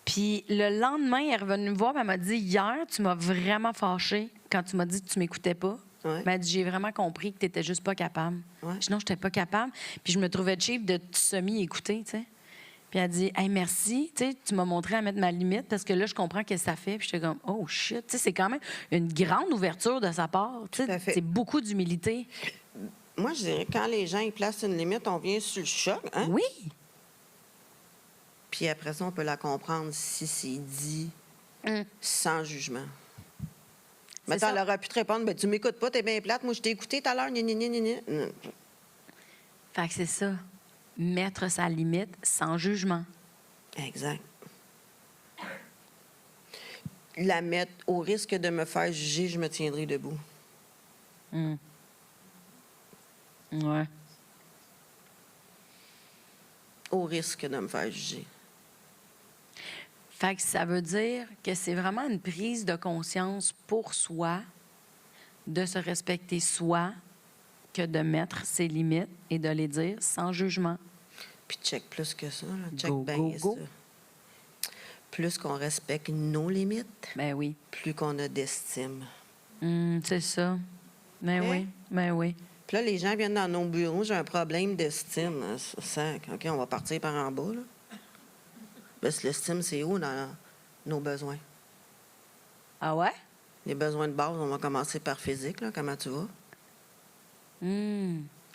Puis le lendemain, elle est revenue me voir, puis elle m'a dit, hier, tu m'as vraiment fâchée quand tu m'as dit que tu m'écoutais pas. Ouais. Elle m'a dit, j'ai vraiment compris que tu n'étais juste pas capable. Ouais. Je dis, non, je n'étais pas capable. Puis je me trouvais cheap de te semi-écouter, tu sais. Puis elle dit, hey, merci, tu sais, tu m'as montré à mettre ma limite parce que là, je comprends ce que ça fait. Puis j'étais comme, oh shit, tu sais, c'est quand même une grande ouverture de sa part. Tu Tout à sais, fait. c'est beaucoup d'humilité. Moi, je dirais que quand les gens ils placent une limite, on vient sur le choc. Hein? Oui. Puis après ça, on peut la comprendre si c'est dit sans jugement. Maintenant, ça. elle aurait pu te répondre, ben, tu m'écoutes pas, t'es bien plate. Moi, je t'ai écouté tout à l'heure. Non. Fait que c'est ça. Mettre sa limite sans jugement. Exact. La mettre au risque de me faire juger, je me tiendrai debout. Ouais. Au risque de me faire juger. Fait que ça veut dire que c'est vraiment une prise de conscience pour soi, de se respecter soi, que de mettre ses limites et de les dire sans jugement. Puis check plus que ça. Là. Check Go, bien go, go. ça. Plus qu'on respecte nos limites, Ben oui. plus qu'on a d'estime. C'est ça. Ben Hein? oui, ben oui. Puis là, les gens viennent dans nos bureaux, j'ai un problème d'estime. OK, on va partir par en bas, là. Parce que l'estime, c'est où dans nos besoins? Ah ouais? Les besoins de base, on va commencer par physique, là. Comment tu vas?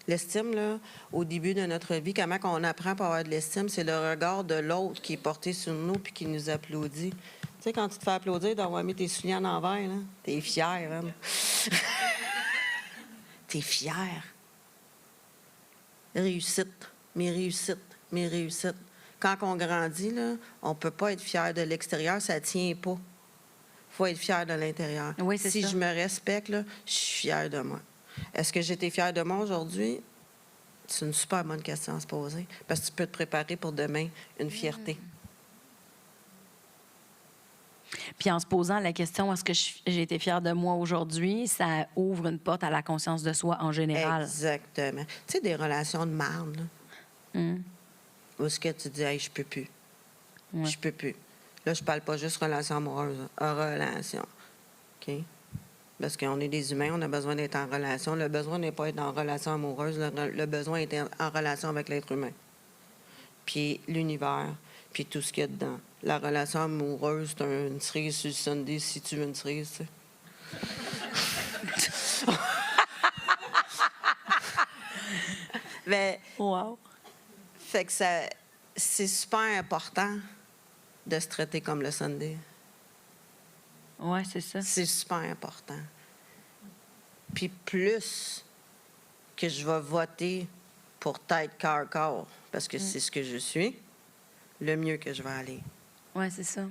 L'estime, là, au début de notre vie, comment on apprend pour avoir de l'estime, c'est le regard de l'autre qui est porté sur nous puis qui nous applaudit. Tu sais, quand tu te fais applaudir d'avoir mis tes souliers en envers, là, t'es fier, hein? T'es fier. Réussite, mes réussites, mes réussites. quand on grandit, là, on ne peut pas être fier de l'extérieur, ça ne tient pas. Il faut être fier de l'intérieur. Oui, c'est si ça. je me respecte, là, je suis fière de moi. Est-ce que j'étais fière de moi aujourd'hui? C'est une super bonne question à se poser. Parce que tu peux te préparer pour demain une fierté. Puis en se posant la question, est-ce que j'ai été fière de moi aujourd'hui, ça ouvre une porte à la conscience de soi en général. Exactement. Tu sais, des relations de marde, là, où est-ce que tu dis, hey, je peux plus. Ouais. Je peux plus. Là, je parle pas juste relation amoureuse, relation. OK? Parce qu'on est des humains, on a besoin d'être en relation. Le besoin n'est pas être en relation amoureuse, le besoin est en relation avec l'être humain. Puis l'univers, puis tout ce qu'il y a dedans. La relation amoureuse, c'est une cerise sur le Sunday, si tu veux une cerise, tu sais. Mais, Wow. fait que c'est super important de se traiter comme le Sunday. Oui, c'est ça. C'est super important. Puis plus que je vais voter pour tête, cœur, corps, parce que c'est ce que je suis, le mieux que je vais aller. Oui, c'est ça.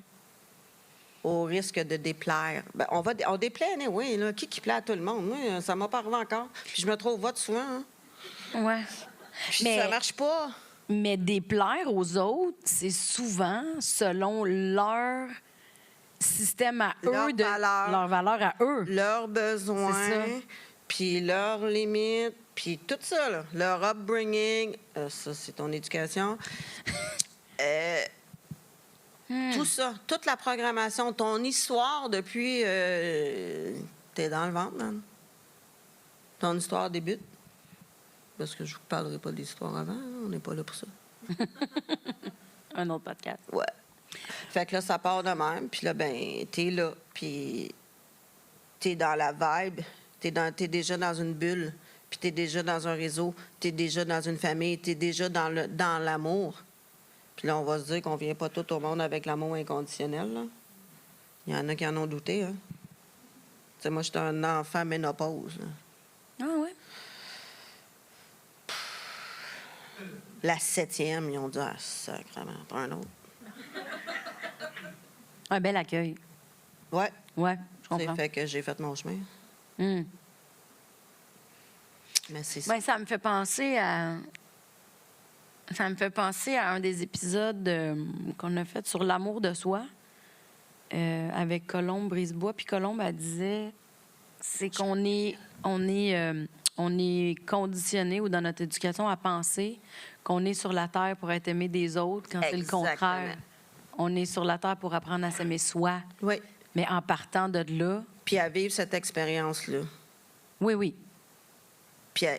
Au risque de déplaire. Ben, on déplaît, oui, là. Qui plaît à tout le monde? Moi, ça m'a pas arrivé encore. Puis je me trouve vote souvent. Hein? Oui. Puis Mais- ça marche pas. Mais déplaire aux autres, c'est souvent selon leur système à eux, Leurs valeurs. leur valeur à eux. Leurs C'est besoins, puis leurs limites, puis tout ça, là. Leur upbringing, ça, c'est ton éducation. Tout ça, toute la programmation, ton histoire depuis... t'es dans le ventre, man. Ton histoire débute. Parce que je vous parlerai pas de l'histoire avant, là. On n'est pas là pour ça. Un autre podcast. Ouais. Fait que là, ça part de même. Puis là, ben, t'es là. Puis t'es dans la vibe. T'es déjà dans une bulle. Puis t'es déjà dans un réseau. T'es déjà dans une famille. T'es déjà dans l'amour. Puis là, on va se dire qu'on vient pas tout au monde avec l'amour inconditionnel, là. Il y en a qui en ont douté, hein. Tu sais, moi, j'étais un enfant ménopause, là. Ah oui? La 7e, ils ont dit, ah, sacrément, prends un autre. Un bel accueil. Ouais. Oui, je C'est comprends. fait que j'ai fait mon chemin. Hum. Mais c'est ça. Ben, ça me fait penser à... Ça me fait penser à un des épisodes qu'on a fait sur l'amour de soi avec Colombe Brisebois. Puis Colombe, elle disait, c'est qu'on est conditionné ou dans notre éducation à penser qu'on est sur la terre pour être aimé des autres, quand c'est le Exactement. contraire. On est sur la terre pour apprendre à s'aimer soi. Oui. Mais en partant de là, Puis à vivre cette expérience-là. oui, oui, Puis à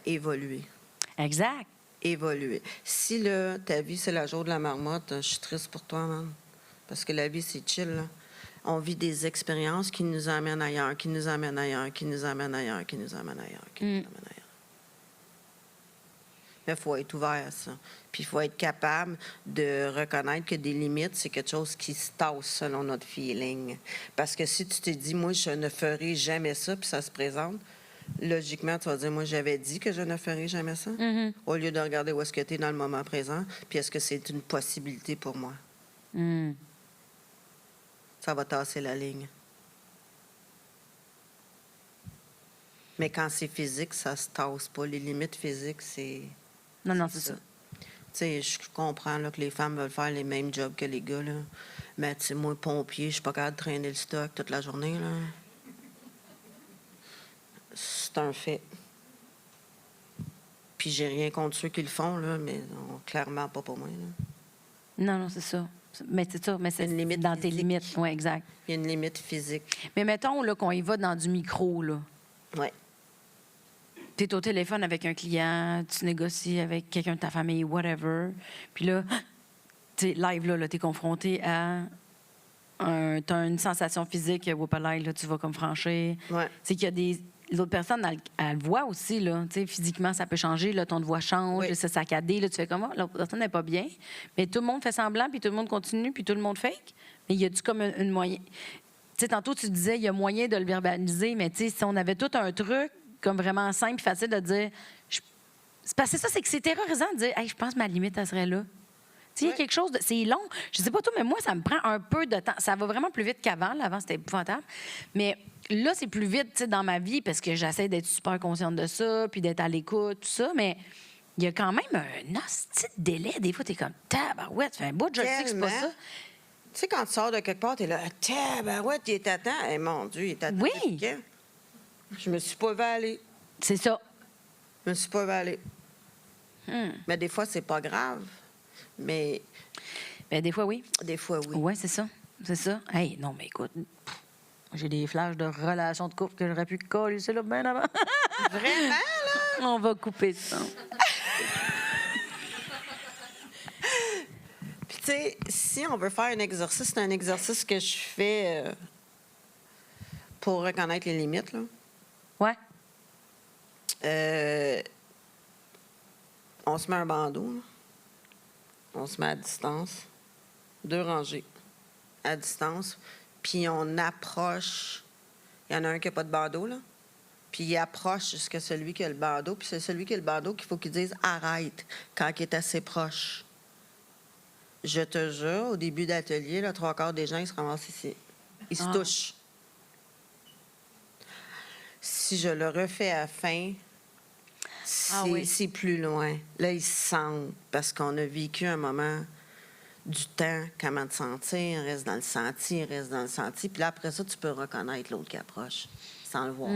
évoluer. exact. Évoluer. Si, là, ta vie, c'est la jour de la marmotte, je suis triste pour toi, man. Parce que la vie, c'est chill, là. On vit des expériences qui nous amènent ailleurs, qui nous amènent ailleurs, qui nous amènent ailleurs, qui nous amènent ailleurs, qui nous amènent ailleurs. Mais il faut être ouvert à ça. Puis il faut être capable de reconnaître que des limites, c'est quelque chose qui se tasse selon notre feeling. Parce que si tu te dis, moi, je ne ferai jamais ça, puis ça se présente, logiquement, tu vas dire, moi, j'avais dit que je ne ferai jamais ça. Au lieu de regarder où est-ce que tu es dans le moment présent, puis est-ce que c'est une possibilité pour moi. Hum. Ça va tasser la ligne. Mais quand c'est physique, ça se tasse pas. Les limites physiques, c'est... Non, non, c'est ça. Tu sais, je comprends là, que les femmes veulent faire les mêmes jobs que les gars, là. Mais tu sais, moi, pompier, je suis pas capable de traîner le stock toute la journée, là. C'est un fait. Puis j'ai rien contre ceux qui le font, là, mais non, clairement pas pour moi, là. Non, non, c'est ça. Mais c'est ça, mais c'est Une limite dans tes physique. limites. Oui, exact. Il y a une limite physique. Mais mettons là, qu'on y va dans du micro, là. Oui. Tu es au téléphone avec un client, tu négocies avec quelqu'un de ta famille, whatever. Puis là, tu es live, là tu es confronté à. Tu as une sensation physique, là, tu vas comme franchir. Ouais. C'est qu'il y a des. L'autre personne, elle le voit aussi, là. Tu sais, physiquement, ça peut changer, là, ton de voix change, Oui. c'est saccadé, là, tu fais comment? L'autre personne n'est pas bien. Mais tout le monde fait semblant, puis tout le monde continue, puis tout le monde fake. Mais il y a-tu comme une moyen. Tu sais, tantôt, tu disais, il y a moyen de le verbaliser, mais tu sais, si on avait tout un truc comme vraiment simple, facile de dire. C'est parce que ça, c'est que c'est terrorisant de dire, hey, je pense que ma limite, elle serait là. Tu sais, il y a quelque chose de... C'est long. Je sais pas toi, mais moi, ça me prend un peu de temps. Ça va vraiment plus vite qu'avant. Là. Avant, c'était épouvantable. Mais là, c'est plus vite, tu sais, dans ma vie parce que j'essaie d'être super consciente de ça, puis d'être à l'écoute, tout ça. Mais il y a quand même un hostie de délai. Des fois, t'es comme, tabarouette, ça fait un bout de je sais que c'est pas Tellement. ça. Tu sais, quand tu sors de quelque part, t'es là, tabarouette, il est à temps. Eh, mon Dieu, il est à temps. Oui. depuis quand? Je me suis pas vu aller. C'est ça. Je me suis pas vu aller. Mais des fois, c'est pas grave. Mais Ben, des fois, oui. des fois, oui. Oui, c'est ça. C'est ça. Hey, non, mais écoute, j'ai des flashs de relations de couple que j'aurais pu coller, c'est là, bien avant. Vraiment, là? On va couper ça. Puis, tu sais, si on veut faire un exercice, c'est un exercice que je fais pour reconnaître les limites, là. Ouais. On se met un bandeau, là. On se met à distance, 2 rangées à distance, puis on approche. Il y en a un qui n'a pas de bandeau, là. Puis il approche jusqu'à celui qui a le bandeau, puis c'est celui qui a le bandeau qu'il faut qu'il dise arrête quand il est assez proche. Je te jure, au début d'atelier, là, 3/4 des gens, ils se ramassent ici. Ils se touchent. Si je le refais à la fin, c'est plus loin. Là, ils se sentent parce qu'on a vécu un moment du temps, comment te sentir, reste dans le senti, reste dans le senti. Puis là, après ça, tu peux reconnaître l'autre qui approche sans le voir.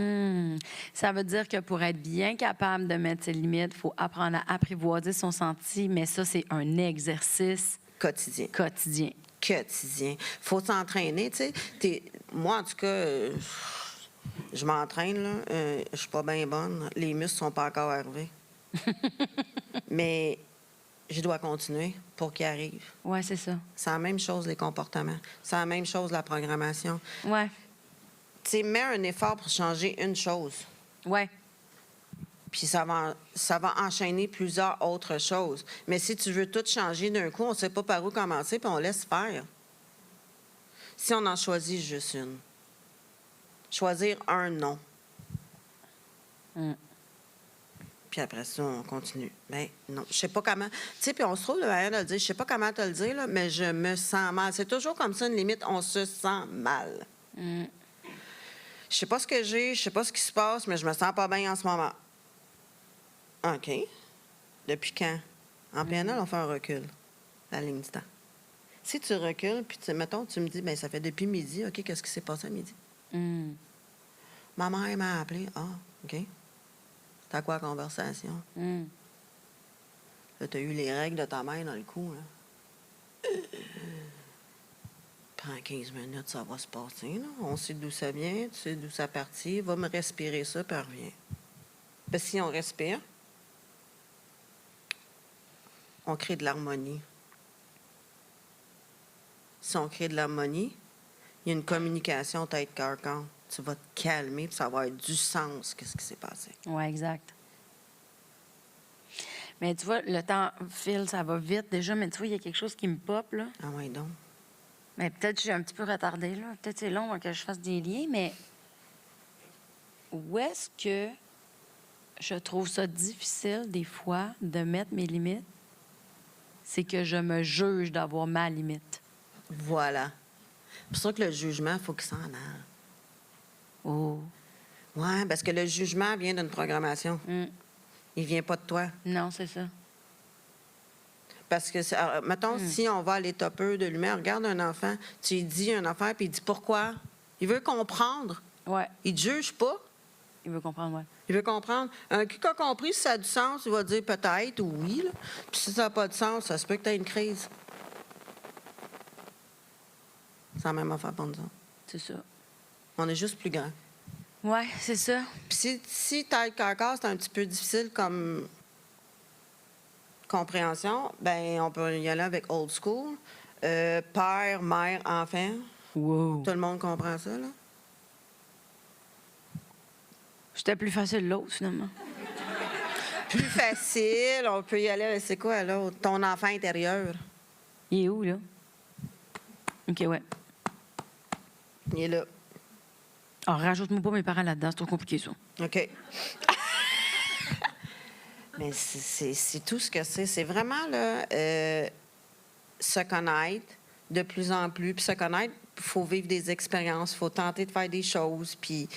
Ça veut dire que pour être bien capable de mettre ses limites, il faut apprendre à apprivoiser son senti, mais ça, c'est un exercice Quotidien. quotidien. Quotidien. Faut s'entraîner, tu sais. Moi, en tout cas, je m'entraîne, là. Je suis pas bien bonne. Les muscles sont pas encore arrivés. Mais je dois continuer pour qu'ils arrivent. Oui, c'est ça. C'est la même chose, les comportements. C'est la même chose, la programmation. Oui. Tu sais, mets un effort pour changer une chose. Oui. Puis ça va enchaîner plusieurs autres choses. Mais si tu veux tout changer d'un coup, on ne sait pas par où commencer, puis on laisse faire. Si on en choisit juste une. Choisir un non. Puis après ça, on continue. Mais non, je sais pas comment. Tu sais, puis on se trouve le moyen de le dire. Je sais pas comment te le dire, là, mais je me sens mal. C'est toujours comme ça, une limite, on se sent mal. Je sais pas ce que j'ai, je sais pas ce qui se passe, mais je me sens pas bien en ce moment. OK. Depuis quand? En PNL, on fait un recul, la ligne du temps. Si tu recules, puis mettons, tu me dis, bien, ça fait depuis midi, OK, qu'est-ce qui s'est passé à midi? Ma mère m'a appelé. Ah, OK. C'était quoi la conversation? Là, tu as eu les règles de ta mère dans le coup, là. Prends 15 minutes, ça va se passer, là. On sait d'où ça vient, tu sais d'où ça partit. Va me respirer ça, puis reviens. Parce que si on respire, on crée de l'harmonie. Si on crée de l'harmonie, il y a une communication tête-cœur-corps. Tu vas te calmer, puis ça va avoir du sens, qu'est-ce qui s'est passé. Oui, exact. Mais tu vois, le temps file, ça va vite déjà, mais tu vois, il y a quelque chose qui me pop, là. Ah oui, donc. Mais peut-être que je suis un petit peu retardée, là. Peut-être que c'est long avant que je fasse des liens, mais où est-ce que je trouve ça difficile, des fois, de mettre mes limites? C'est que je me juge d'avoir ma limite. Voilà. C'est pour ça que le jugement, il faut qu'il s'en aille. Oh. Oui, parce que le jugement vient d'une programmation. Il vient pas de toi. Non, c'est ça. Parce que, alors, mettons, si on va à l'état peu de lumière, regarde un enfant, tu lui dis un affaire, puis il dit pourquoi. Il veut comprendre. Ouais. Il ne te juge pas. Il veut comprendre, ouais. Il veut comprendre. Un qui a compris, si ça a du sens, il va dire peut-être ou oui. Là. Puis si ça n'a pas de sens, ça se peut que tu aies une crise. C'est la même affaire pour nous autres. C'est ça. On est juste plus grands. Ouais, c'est ça. Puis si tête cœur, c'est un petit peu difficile comme compréhension, ben on peut y aller avec old school. Père, mère, enfant. Wow. Tout le monde comprend ça, là? C'était plus facile l'autre, finalement. Plus facile, on peut y aller avec, c'est quoi, l'autre? Ton enfant intérieur. Il est où, là? OK, ouais. Il est là. Alors, rajoute-moi pas mes parents là-dedans, c'est trop compliqué, ça. OK. Mais c'est tout ce que c'est. C'est vraiment, là, se connaître de plus en plus. Puis se connaître, il faut vivre des expériences, il faut tenter de faire des choses. Puis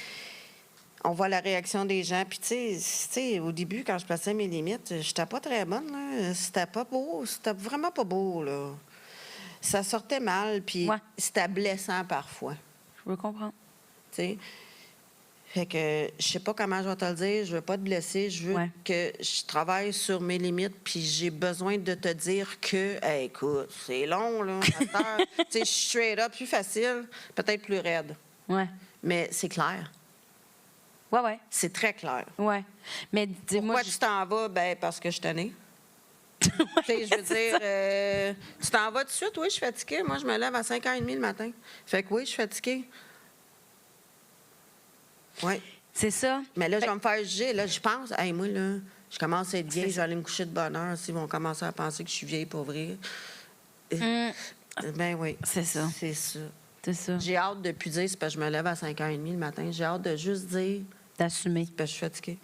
on voit la réaction des gens. Puis, tu sais, au début, quand je plaçais mes limites, j'étais pas très bonne, là. C'était pas beau. C'était vraiment pas beau, là. Ça sortait mal, puis c'était blessant parfois. Je veux comprendre. Tu sais? Fait que je sais pas comment je vais te le dire. Je veux pas te blesser. Je veux que je travaille sur mes limites, puis j'ai besoin de te dire que, hey, écoute, c'est long, là. Tu sais, je suis straight up, plus facile, peut-être plus raide. Ouais. Mais c'est clair. Ouais. C'est très clair. Ouais. Mais dis-moi. Pourquoi tu t'en vas? Ben parce que je suis tannée. Je veux dire, tu t'en vas tout de suite? Oui, je suis fatiguée. Moi, je me lève à 5h30 le matin. Fait que oui, je suis fatiguée. Oui. C'est ça. Mais là, je vais me faire juger. Là, je pense, hey, moi, là, je commence à être vieille, je vais aller me coucher de bonne heure. S'ils vont commencer à penser que je suis vieille pour vrai. Ben oui. C'est ça. C'est ça. C'est ça. J'ai hâte de plus dire, c'est parce que je me lève à 5h30 le matin. J'ai hâte de juste dire. D'assumer. C'est parce que je suis fatiguée.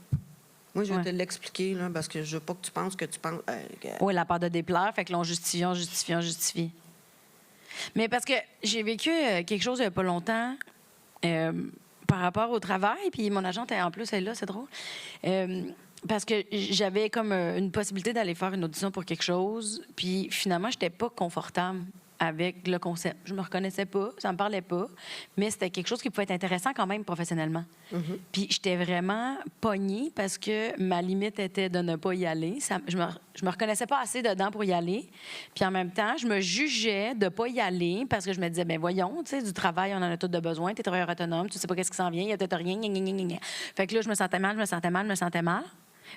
Moi, je vais te l'expliquer, là, parce que je veux pas que tu penses que tu penses. Oui, la peur de déplaire, fait que l'on justifie. Mais parce que j'ai vécu quelque chose il n'y a pas longtemps par rapport au travail, puis mon agente, en plus, elle est là, c'est drôle. Parce que j'avais comme une possibilité d'aller faire une audition pour quelque chose, puis finalement, je n'étais pas confortable avec le concept. Je me reconnaissais pas, ça me parlait pas, mais c'était quelque chose qui pouvait être intéressant quand même professionnellement. Puis j'étais vraiment pognée parce que ma limite était de ne pas y aller. Je me reconnaissais pas assez dedans pour y aller. Puis en même temps, je me jugeais de pas y aller parce que je me disais, ben voyons, tu sais, du travail, on en a tous de besoin. Tu es travailleur autonome, tu sais pas qu'est-ce qui s'en vient, il y a peut-être rien, gna. Fait que là, je me sentais mal.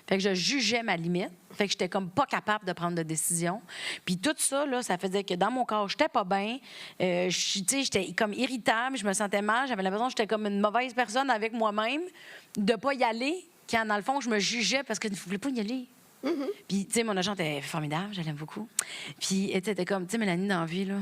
Fait que je jugeais ma limite. Fait que j'étais comme pas capable de prendre de décision. Puis tout ça, là, ça faisait que dans mon corps, j'étais pas bien. Tu sais, j'étais comme irritable, je me sentais mal. J'avais l'impression que j'étais comme une mauvaise personne avec moi-même de pas y aller, quand dans le fond, je me jugeais parce que je ne voulais pas y aller. Puis, tu sais, mon agent était formidable, je l'aime beaucoup. Puis, elle était comme, tu sais, Mélanie, dans la vie, là,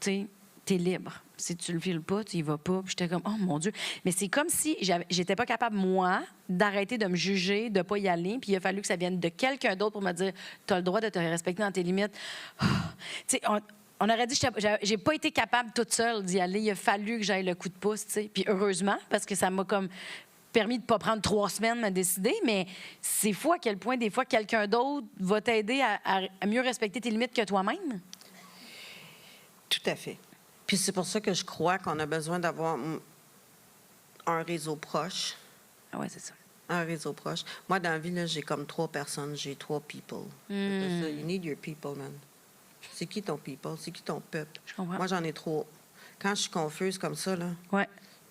tu sais, t'es libre. Si tu le files pas, tu y vas pas. Puis j'étais comme, oh mon Dieu. Mais c'est comme si j'étais pas capable, moi, d'arrêter de me juger, de pas y aller. Puis il a fallu que ça vienne de quelqu'un d'autre pour me dire, tu as le droit de te respecter dans tes limites. Tu sais, on aurait dit que j'ai pas été capable toute seule d'y aller. Il a fallu que j'aille le coup de pouce, tu sais. Puis heureusement, parce que ça m'a comme permis de pas prendre 3 semaines à décider, mais c'est fou à quel point, des fois, quelqu'un d'autre va t'aider à mieux respecter tes limites que toi-même. Tout à fait. Puis c'est pour ça que je crois qu'on a besoin d'avoir un réseau proche. Ah ouais, c'est ça. Un réseau proche. Moi, dans la vie, là, j'ai comme 3 personnes. J'ai 3 people. C'est ça, you need your people, man. C'est qui ton people? C'est qui ton peuple? Je comprends. Moi, j'en ai 3. Quand je suis confuse comme ça, là,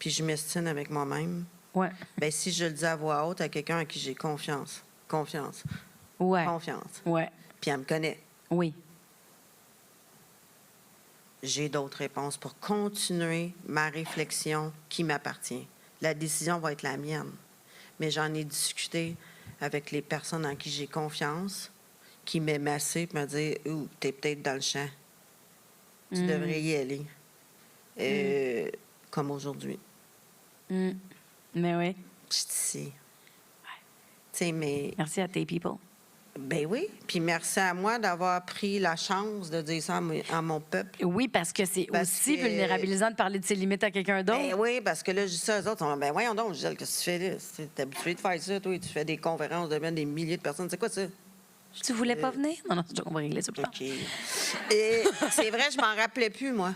puis je m'estime avec moi-même, bien, si je le dis à voix haute à quelqu'un à qui j'ai confiance. Ouais. Confiance. Ouais. Puis elle me connaît. Oui. J'ai d'autres réponses pour continuer ma réflexion qui m'appartient. La décision va être la mienne. Mais j'en ai discuté avec les personnes en qui j'ai confiance, qui m'aiment assez pour me dire « Ouh, t'es peut-être dans le champ. Tu devrais y aller. Comme aujourd'hui. Mais oui. Je suis ici. Tu sais, mais... Merci à tes people. Ben oui. Puis merci à moi d'avoir pris la chance de dire ça à mon peuple. Oui, parce que c'est aussi vulnérabilisant de parler de ses limites à quelqu'un d'autre. Ben oui, parce que là, je dis ça aux autres. Ben voyons donc, Gisèle, qu'est-ce que tu fais là? T'es habitué de faire ça, toi, tu fais des conférences devant des milliers de personnes. C'est quoi ça? Tu voulais pas venir? Non, on va régler ça plus tard. OK. Et c'est vrai, je m'en rappelais plus, moi,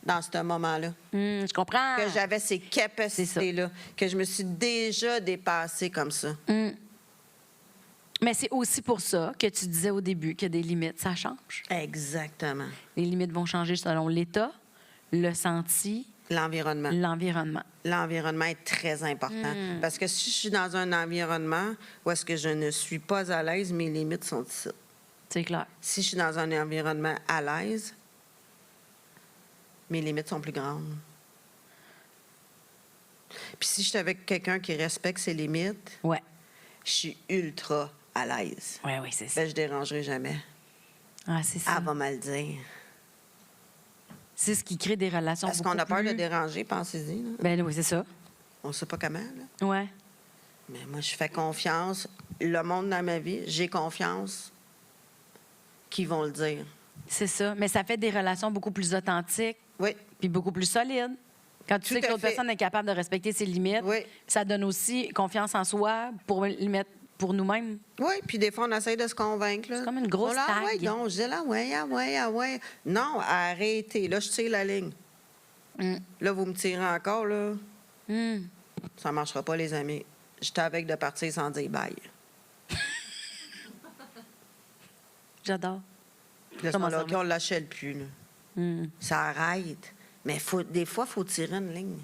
dans ce moment-là. Je comprends. Que j'avais ces capacités-là, que je me suis déjà dépassée comme ça. Mais c'est aussi pour ça que tu disais au début que des limites, ça change. Exactement. Les limites vont changer selon l'état, le senti, l'environnement. L'environnement est très important. Parce que si je suis dans un environnement où est-ce que je ne suis pas à l'aise, mes limites sont ici. C'est clair. Si je suis dans un environnement à l'aise, mes limites sont plus grandes. Puis si je suis avec quelqu'un qui respecte ses limites, je suis ultra à l'aise. Oui, c'est ça. Ben, je ne dérangerai jamais. Ah, c'est ça. Elle va mal dire. C'est ce qui crée des relations. Parce qu'on a peur de déranger, pensez-y. Ben oui, c'est ça. On ne sait pas comment. Là. Ouais. Mais moi, je fais confiance. Le monde dans ma vie, j'ai confiance qu'ils vont le dire. C'est ça. Mais ça fait des relations beaucoup plus authentiques Oui. puis beaucoup plus solides. Quand tu Tout sais que à l'autre fait. personne est capable de respecter ses limites, Oui. ça donne aussi confiance en soi pour les mettre pour nous-mêmes. Oui, puis des fois, on essaie de se convaincre. Là. C'est comme une grosse On là, tag. ouais, donc, je dis là, ouais. Non, arrêtez. Là, je tire la ligne. Là, vous me tirez encore, là. Ça ne marchera pas, les amis. J'étais avec de partir sans dire bye. J'adore. Là, Comment ça là, on ne l'achète plus. Là. Ça arrête. Mais des fois, il faut tirer une ligne.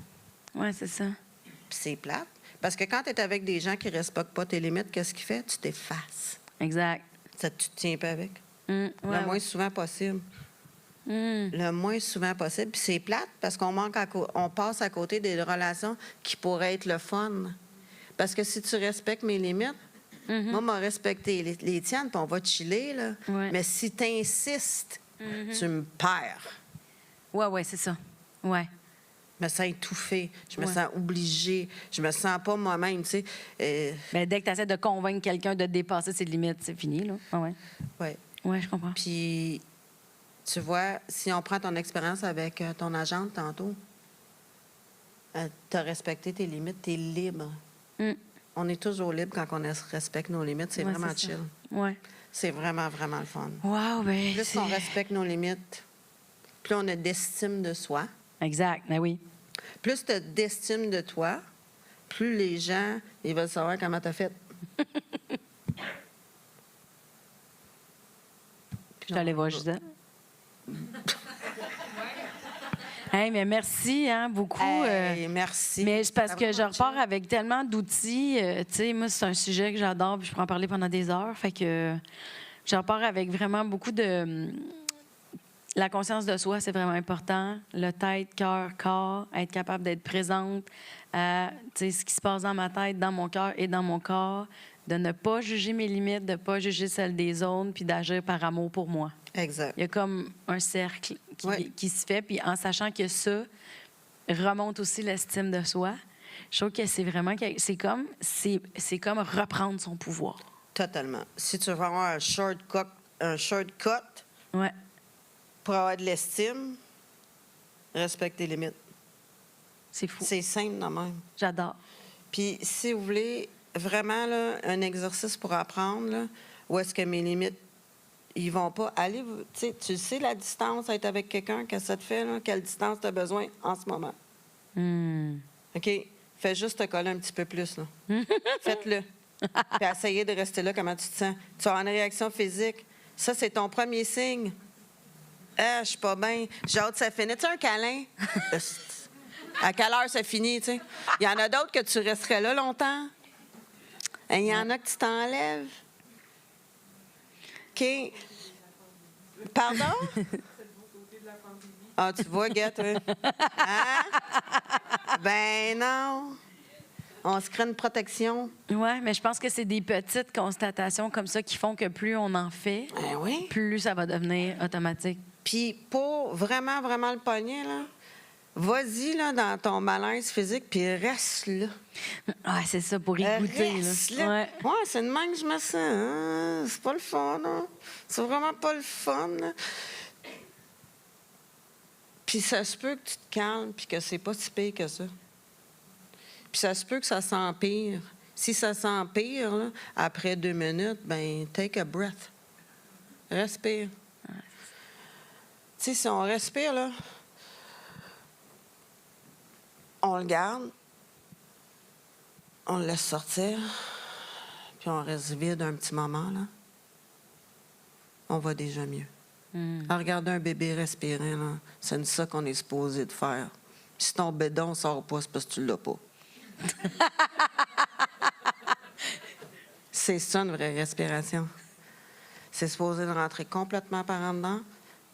Oui, c'est ça. Puis c'est plate. Parce que quand tu es avec des gens qui ne respectent pas tes limites, qu'est-ce qu'il fait? Tu t'effaces. Exact. Ça, tu te tiens pas avec. Ouais, Le moins souvent possible. Le moins souvent possible. Puis c'est plate parce qu'on on passe à côté des relations qui pourraient être le fun. Parce que si tu respectes mes limites, moi, m'a respecté les tiennes, puis on va chiller, là. Ouais. Mais si tu insistes, tu me perds. Oui, c'est ça. Ouais. Je me sens étouffée, je me Ouais. sens obligée, je me sens pas moi-même, tu sais. Ben, dès que tu essaies de convaincre quelqu'un de dépasser ses limites, c'est fini, là. Oui, Ouais. ouais, je comprends. Puis, tu vois, si on prend ton expérience avec ton agente tantôt, tu as respecté tes limites, tu es libre. On est toujours libre quand on respecte nos limites. C'est Ouais, vraiment c'est ça. chill. Oui. C'est vraiment, vraiment le fun. Wow, ben Plus c'est... on respecte nos limites, plus on a d'estime de soi. Exact, ben oui. Plus tu as d'estime de toi, plus les gens, ils veulent savoir comment tu as fait. Je vais aller voir Gisèle. Hey, mais merci beaucoup. Hey, merci. Mais c'est parce Ça que va je vraiment repars chill. avec tellement d'outils. Tu sais, moi, c'est un sujet que j'adore, puis je pourrais en parler pendant des heures. Fait que je repars avec vraiment beaucoup de... La conscience de soi, c'est vraiment important. Le tête, cœur, corps, être capable d'être présente à ce qui se passe dans ma tête, dans mon cœur et dans mon corps, de ne pas juger mes limites, de ne pas juger celles des autres, puis d'agir par amour pour moi. Exact. Il y a comme un cercle Oui. qui se fait, puis en sachant que ça remonte aussi l'estime de soi, je trouve que c'est vraiment... C'est comme reprendre son pouvoir. Totalement. Si tu veux avoir un shortcut Ouais. pour avoir de l'estime, respecte tes limites. C'est fou. C'est simple de même. J'adore. Puis, si vous voulez vraiment là, un exercice pour apprendre, là, où est-ce que mes limites, ils vont pas, allez, tu sais la distance à être avec quelqu'un, qu'est-ce que ça te fait, là, quelle distance tu as besoin en ce moment. OK? Fais juste te coller un petit peu plus, là. Faites-le. Puis essayez de rester là, comment tu te sens. Tu as une réaction physique. Ça, c'est ton premier signe. Ah, je suis pas bien. J'ai hâte que ça finisse. Tu sais, un câlin? À quelle heure ça finit, tu sais? Il y en a d'autres que tu resterais là longtemps. Et il y en a que tu t'enlèves. OK. Pardon? Ah, tu vois, Guette, oui. Hein? Ben non. On se crée une protection. Oui, mais je pense que c'est des petites constatations comme ça qui font que plus on en fait, Ben oui. plus ça va devenir automatique. Puis pour vraiment, vraiment le pogner, là, vas-y là, dans ton malaise physique, puis reste là. Ah, c'est ça, pour y goûter. Reste Là. là. Ouais. Ouais, c'est de même que je me sens. Hein? C'est pas le fun, hein? C'est vraiment pas le fun. Là. Puis ça se peut que tu te calmes, puis que c'est pas si pire que ça. Puis ça se peut que ça s'empire. Si ça s'empire, là, après 2 minutes, ben take a breath. Respire. Tu sais, si on respire, là, on le garde, on le laisse sortir, puis on reste vide un petit moment, là. On va déjà mieux. À regarder un bébé respirer, là, c'est ça qu'on est supposé de faire. Si ton bédon ne sort pas, c'est parce que tu l'as pas. C'est ça, une vraie respiration. C'est supposé de rentrer complètement par en dedans,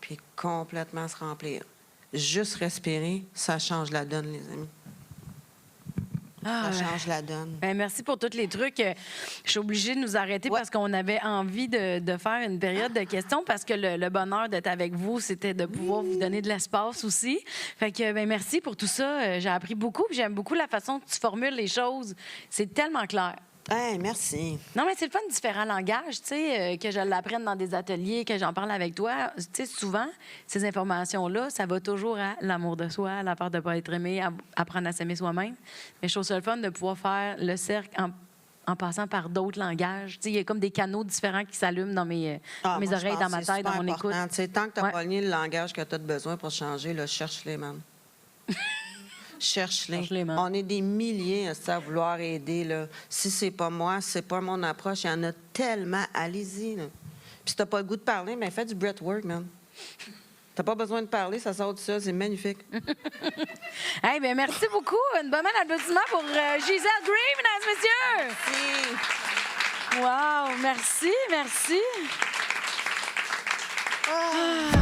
puis complètement se remplir. Juste respirer, ça change la donne, les amis. Ah, Ça change la donne. ben, merci pour tous les trucs. Je suis obligée de nous arrêter parce qu'on avait envie de faire une période de questions parce que le bonheur d'être avec vous, c'était de pouvoir vous donner de l'espace aussi. Fait que, ben, merci pour tout ça. J'ai appris beaucoup. J'aime beaucoup la façon que tu formules les choses. C'est tellement clair. Hey, merci. Non, mais c'est le fun de différents langages, tu sais, que je l'apprenne dans des ateliers, que j'en parle avec toi. Tu sais, souvent, ces informations-là, ça va toujours à l'amour de soi, à la peur de ne pas être aimé, à apprendre à s'aimer soi-même. Mais je trouve ça le fun de pouvoir faire le cercle en passant par d'autres langages. Tu sais, il y a comme des canaux différents qui s'allument dans mes Moi, je oreilles, pense dans que ma c'est tête, dans super mon important. écoute. Tu sais, tant que tu n'as Ouais. pas pogné le langage que tu as besoin pour changer, là, cherche-les, man. Cherche-les. Cherche-les, man. On est des milliers à vouloir aider. Là. Si c'est pas moi, c'est pas mon approche. Il y en a tellement. Allez-y. Là. Puis si t'as pas le goût de parler, mais fais du breathwork, man. T'as pas besoin de parler, ça sort de ça. C'est magnifique. Hey, bien, merci beaucoup. Une bonne main d'applaudissement pour Gisèle Green, mesdames et messieurs. Merci. Wow, merci, merci. Ah.